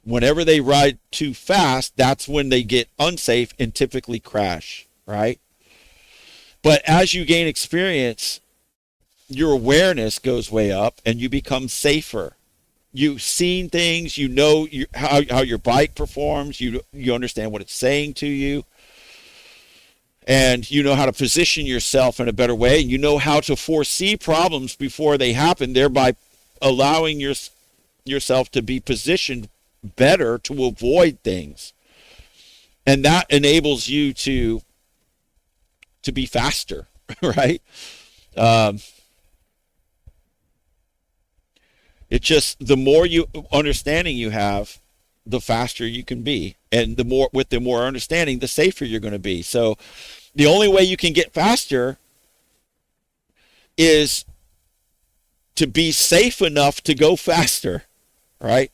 Speaker 1: Whenever they ride too fast, that's when they get unsafe and typically crash, right? But as you gain experience, your awareness goes way up and you become safer. You've seen things, you know how your bike performs, you understand what it's saying to you. And you know how to position yourself in a better way. You know how to foresee problems before they happen, thereby allowing yourself to be positioned better to avoid things. And that enables you to be faster, right? It's just the more understanding you have, the faster you can be. And with the more understanding, the safer you're going to be. So the only way you can get faster is to be safe enough to go faster, right?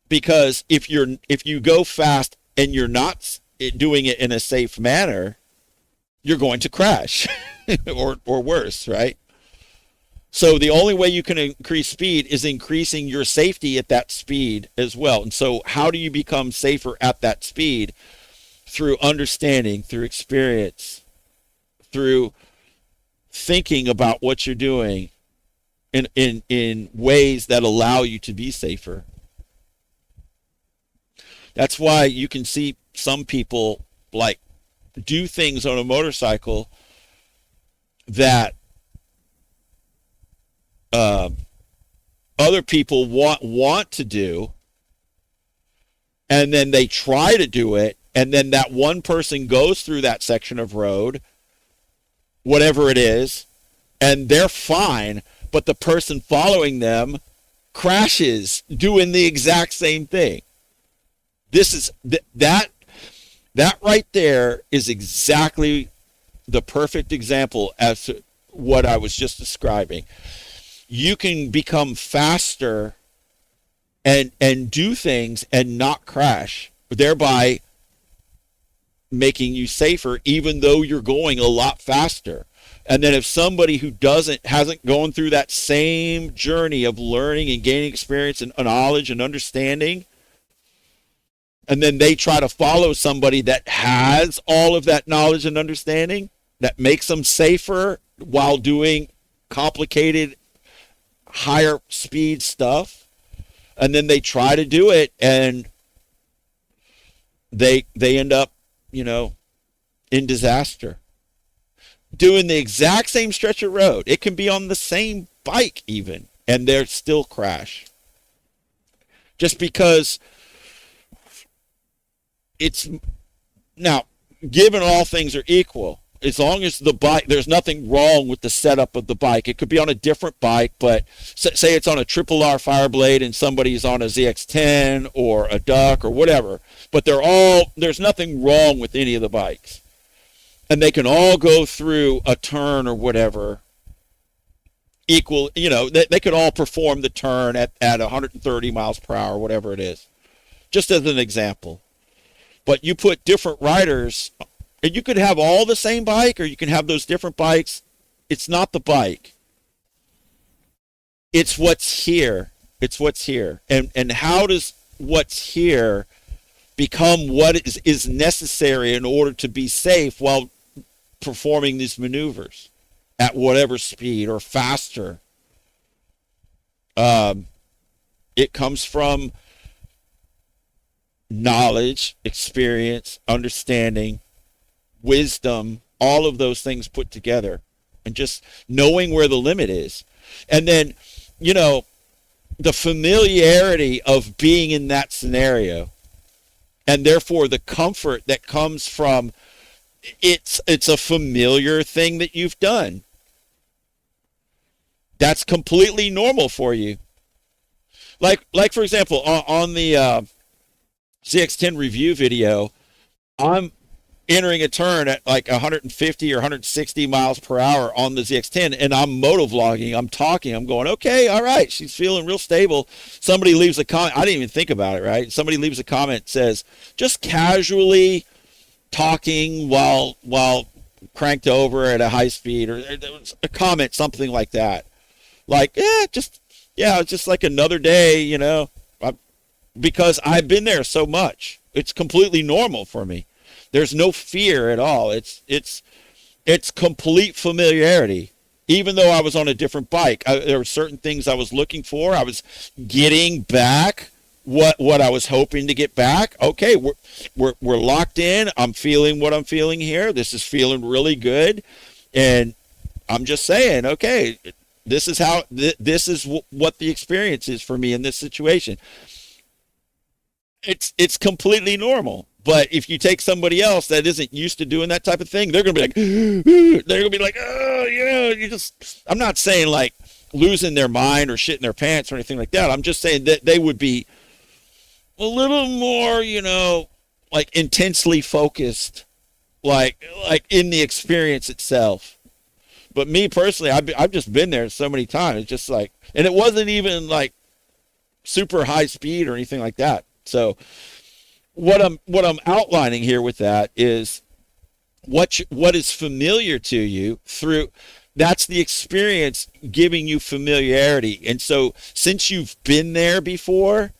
Speaker 1: Because if you go fast and you're not doing it in a safe manner, you're going to crash or worse, right? So the only way you can increase speed is increasing your safety at that speed as well. And so how do you become safer at that speed? Through understanding, through experience, through thinking about what you're doing in ways that allow you to be safer. That's why you can see some people like do things on a motorcycle that other people want to do, and then they try to do it, and then that one person goes through that section of road, whatever it is, and they're fine, but the person following them crashes doing the exact same thing. This is that right there is exactly the perfect example as to what I was just describing. You can become faster and do things and not crash, thereby making you safer, even though you're going a lot faster. And then if somebody who hasn't gone through that same journey of learning and gaining experience and knowledge and understanding, and then they try to follow somebody that has all of that knowledge and understanding, that makes them safer while doing complicated, higher speed stuff, and then they try to do it and they end up, in disaster. Doing the exact same stretch of road. It can be on the same bike even, and they're still crash. Just because it's now, given all things are equal, as long as the bike, there's nothing wrong with the setup of the bike. It could be on a different bike, but say it's on a Triple R Fireblade and somebody's on a ZX10 or a Duck or whatever, but there's nothing wrong with any of the bikes. And they can all go through a turn or whatever equal, they could all perform the turn at 130 miles per hour, whatever it is, just as an example. But you put different riders, and you could have all the same bike, or you can have those different bikes. It's not the bike. It's what's here. It's what's here. And how does what's here become what is necessary in order to be safe while performing these maneuvers at whatever speed or faster? It comes from knowledge, experience, understanding, wisdom, all of those things put together, and just knowing where the limit is. And then, the familiarity of being in that scenario, and therefore the comfort that comes from it's a familiar thing that you've done. That's completely normal for you. Like for example, on the ZX10 review video, I'm entering a turn at like 150 or 160 miles per hour on the ZX10, and I'm motovlogging, I'm talking, I'm going, okay, all right, she's feeling real stable. Somebody leaves a comment, I didn't even think about it, right? Somebody leaves a comment, says, just casually talking while cranked over at a high speed, or there was a comment, something like that. Like, it's just like another day, because I've been there so much. It's completely normal for me. There's no fear at all. It's complete familiarity. Even though I was on a different bike, there were certain things I was looking for. I was getting back what I was hoping to get back. Okay, we're locked in. I'm feeling what I'm feeling here. This is feeling really good, and I'm just saying, okay, this is what the experience is for me in this situation. It's completely normal. But if you take somebody else that isn't used to doing that type of thing, they're going to be like, oh, I'm not saying like losing their mind or shitting their pants or anything like that. I'm just saying that they would be a little more, like intensely focused, like in the experience itself. But me personally, I've just been there so many times. It's just like, and it wasn't even like super high speed or anything like that. So what I'm outlining here with that is what is familiar to you that's the experience giving you familiarity. And so since you've been there before,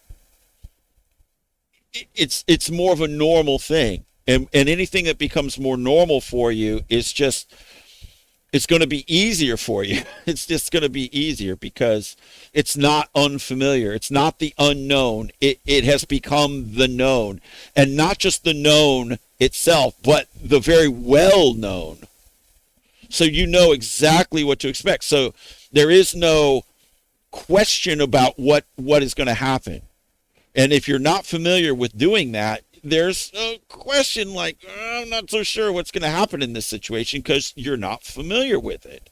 Speaker 1: it's more of a normal thing. And anything that becomes more normal for you is just, it's going to be easier for you. It's just going to be easier because it's not unfamiliar. It's not the unknown. It has become the known. And not just the known itself, but the very well known. So you know exactly what to expect. So there is no question about what is going to happen. And if you're not familiar with doing that, there's a question like, I'm not so sure what's going to happen in this situation because you're not familiar with it.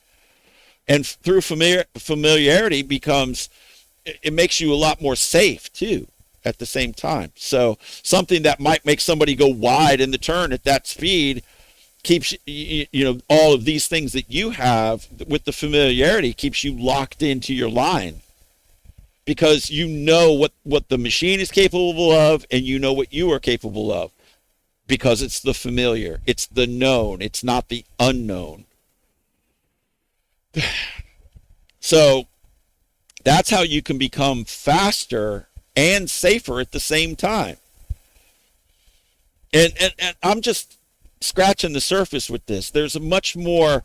Speaker 1: And through familiarity it makes you a lot more safe too at the same time. So something that might make somebody go wide in the turn at that speed keeps all of these things that you have with the familiarity keeps you locked into your line. Because you know what the machine is capable of, and you know what you are capable of. Because it's the familiar. It's the known. It's not the unknown. So that's how you can become faster and safer at the same time. And I'm just scratching the surface with this. There's a much more...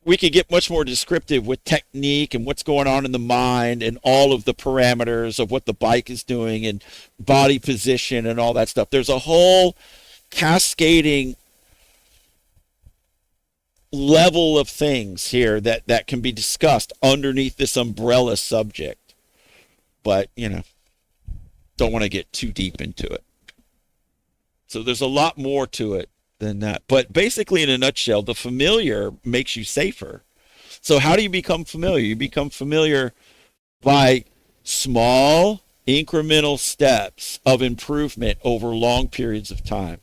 Speaker 1: We could get much more descriptive with technique and what's going on in the mind and all of the parameters of what the bike is doing and body position and all that stuff. There's a whole cascading level of things here that can be discussed underneath this umbrella subject. But, don't want to get too deep into it. So there's a lot more to it than that. But basically, in a nutshell, the familiar makes you safer. So how do you become familiar? You become familiar by small incremental steps of improvement over long periods of time.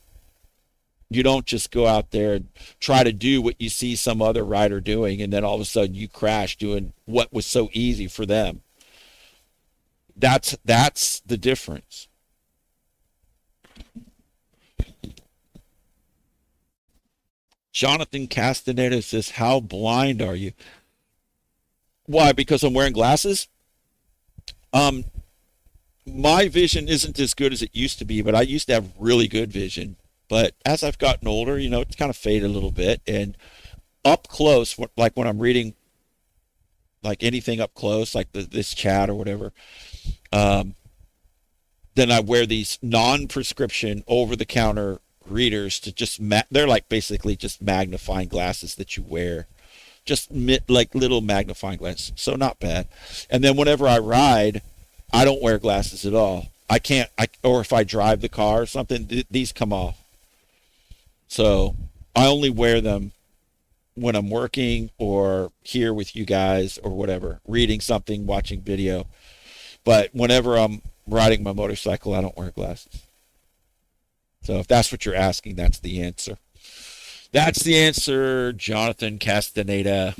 Speaker 1: You don't just go out there and try to do what you see some other rider doing, and then all of a sudden you crash doing what was so easy for them. That's the difference. Jonathan Castaneda says, how blind are you? Why? Because I'm wearing glasses? My vision isn't as good as it used to be, but I used to have really good vision. But as I've gotten older, it's kind of faded a little bit. And up close, like when I'm reading, like anything up close, like this chat or whatever, then I wear these non-prescription, over-the-counter readers to just, they're like basically just magnifying glasses that you wear. Just like little magnifying glasses. So not bad. And then whenever I ride, I don't wear glasses at all. Or if I drive the car or something, these come off. So I only wear them when I'm working or here with you guys or whatever, reading something, watching video. But whenever I'm riding my motorcycle, I don't wear glasses. So if that's what you're asking, that's the answer. That's the answer, Jonathan Castaneda.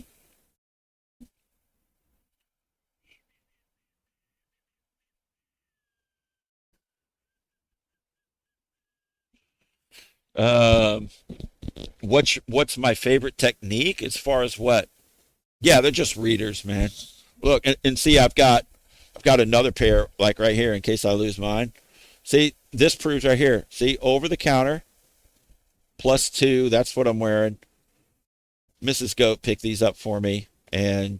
Speaker 1: What's my favorite technique as far as what? Yeah, they're just readers, man. Look, and see, I've got another pair like right here in case I lose mine. See, this proves right here. See, over the counter, +2. That's what I'm wearing. Mrs. Goat picked these up for me, and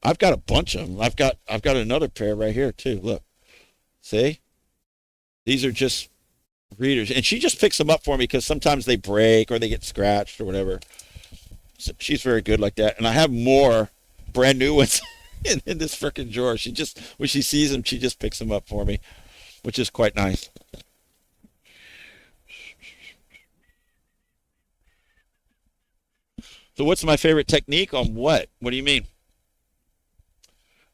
Speaker 1: I've got a bunch of them. I've got another pair right here too. Look, see, these are just readers, and she just picks them up for me because sometimes they break or they get scratched or whatever. So she's very good like that, and I have more brand new ones in this frickin' drawer. She just, when she sees them, she just picks them up for me, which is quite nice. So what's my favorite technique on what? What do you mean?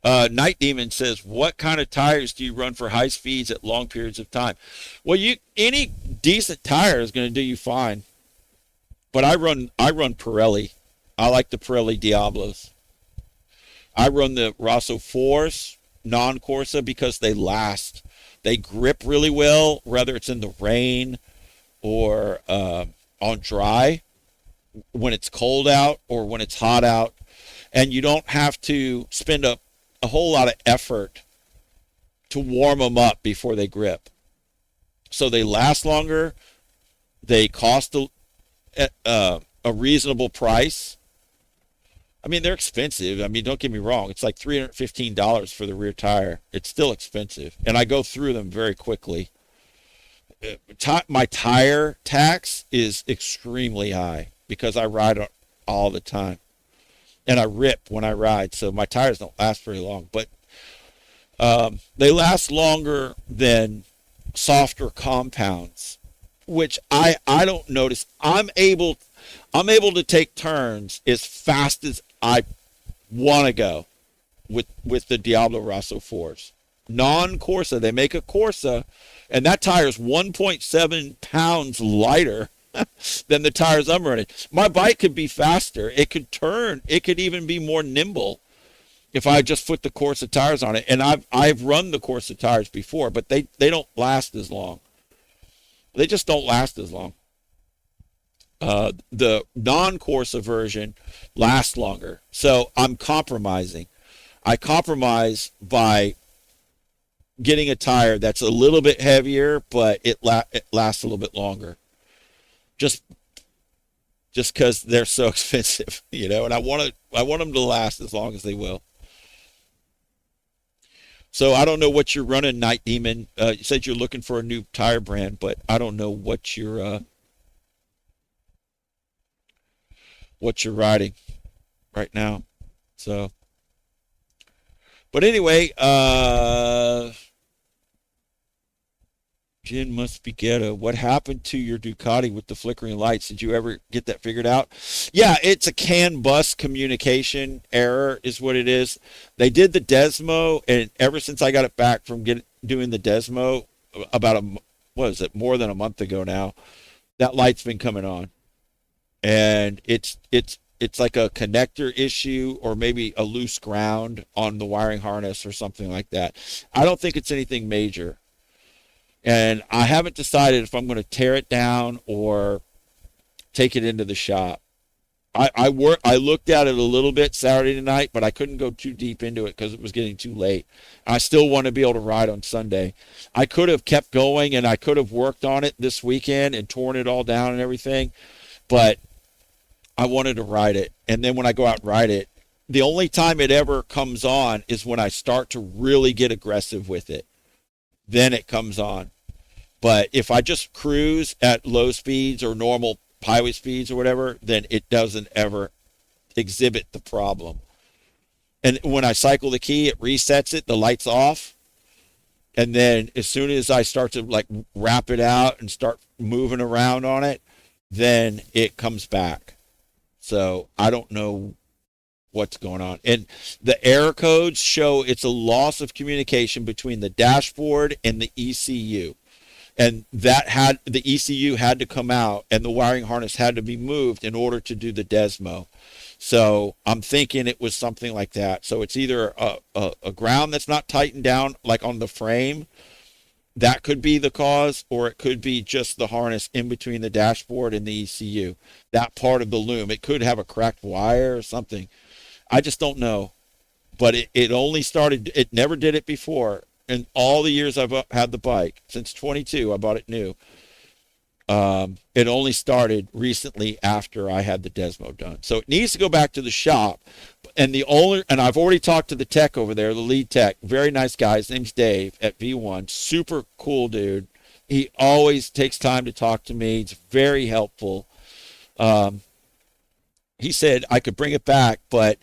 Speaker 1: Night Demon says, what kind of tires do you run for high speeds at long periods of time? Well, any decent tire is going to do you fine. But I run Pirelli. I like the Pirelli Diablos. I run the Rosso 4s, non-Corsa, because they last. They grip really well, whether it's in the rain or on dry, when it's cold out or when it's hot out. And you don't have to spend a whole lot of effort to warm them up before they grip. So they last longer. They cost a reasonable price. I mean, they're expensive. I mean, don't get me wrong. It's like $315 for the rear tire. It's still expensive. And I go through them very quickly. My tire tax is extremely high because I ride all the time. And I rip when I ride, so my tires don't last very long. But they last longer than softer compounds, which I don't notice. I'm able to take turns as fast as I want to go with the Diablo Rosso 4s. Non-Corsa, they make a Corsa, and that tire is 1.7 pounds lighter than the tires I'm running. My bike could be faster. It could turn. It could even be more nimble if I just put the Corsa tires on it. And I've run the Corsa tires before, but they don't last as long. They just don't last as long. The non-Corsa version lasts longer. So I'm compromising. I compromise by getting a tire that's a little bit heavier, but it lasts a little bit longer. Just because they're so expensive, and I want them to last as long as they will. So I don't know what you're running, Night Demon. You said you're looking for a new tire brand, but I don't know what you're what you're riding right now. So, but anyway, Jin must be ghetto. What happened to your Ducati with the flickering lights? Did you ever get that figured out? Yeah, it's a CAN bus communication error is what it is. They did the Desmo, and ever since I got it back from doing the Desmo about what is it, more than a month ago now, that light's been coming on. And it's like a connector issue or maybe a loose ground on the wiring harness or something like that. I don't think it's anything major. And I haven't decided if I'm going to tear it down or take it into the shop. I looked at it a little bit Saturday night, but I couldn't go too deep into it because it was getting too late. I still want to be able to ride on Sunday. I could have kept going and I could have worked on it this weekend and torn it all down and everything, but I wanted to ride it. And then when I go out and ride it, the only time it ever comes on is when I start to really get aggressive with it. Then it comes on. But if I just cruise at low speeds or normal highway speeds or whatever, then it doesn't ever exhibit the problem. And when I cycle the key, it resets it, the light's off. And then as soon as I start to like wrap it out and start moving around on it, then it comes back. So I don't know what's going on. And the error codes show it's a loss of communication between the dashboard and the ECU. And the ECU had to come out and the wiring harness had to be moved in order to do the Desmo. So I'm thinking it was something like that. So it's either a ground that's not tightened down, like on the frame, that could be the cause, or it could be just the harness in between the dashboard and the ECU, that part of the loom. It could have a cracked wire or something. I just don't know. But it only started, it never did it before. In all the years I've had the bike, since 22, I bought it new. It only started recently after I had the Desmo done. So it needs to go back to the shop. And I've already talked to the tech over there, the lead tech, very nice guy. His name's Dave at V1, super cool dude. He always takes time to talk to me. He's very helpful. He said I could bring it back, but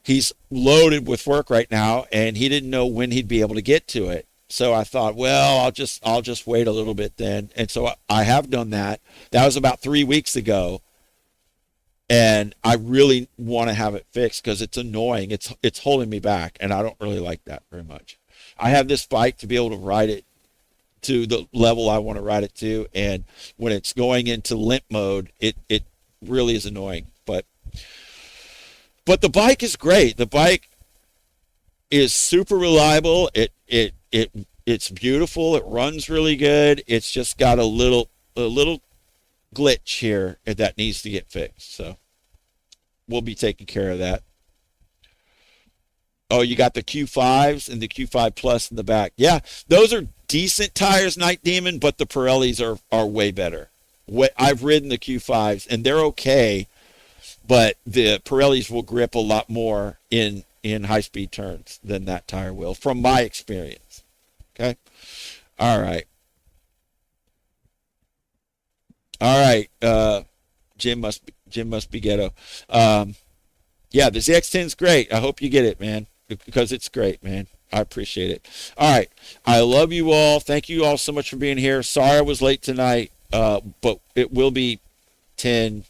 Speaker 1: he's loaded with work right now, and he didn't know when he'd be able to get to it. So I thought, well, I'll just wait a little bit then. And so I have done that. That was about 3 weeks ago. And I really want to have it fixed because it's annoying. It's holding me back, and I don't really like that very much. I have this bike to be able to ride it to the level I want to ride it to, and when it's going into limp mode, it really is annoying. But the bike is great. The bike is super reliable. It's beautiful. It runs really good. It's just got a little glitch here that needs to get fixed. So we'll be taking care of that. Oh, you got the Q5s and the Q5 Plus in the back. Yeah, those are decent tires, Night Demon, but the Pirellis are way better. I've ridden the Q5s and they're okay, but the Pirellis will grip a lot more in high-speed turns than that tire will, from my experience. Okay? All right. Jim must be ghetto. Yeah, the ZX10's great. I hope you get it, man, because it's great, man. I appreciate it. All right. I love you all. Thank you all so much for being here. Sorry I was late tonight, but it will be 10.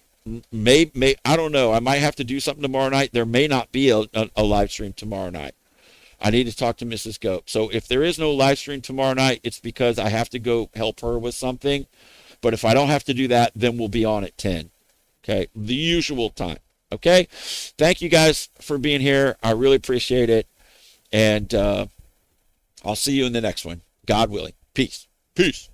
Speaker 1: May I don't know. I might have to do something tomorrow night. There may not be a live stream tomorrow night. I need to talk to Mrs. Gope. So if there is no live stream tomorrow night, it's because I have to go help her with something. But if I don't have to do that, then we'll be on at 10. Okay? The usual time. Okay? Thank you guys for being here. I really appreciate it. And I'll see you in the next one. God willing. Peace. Peace.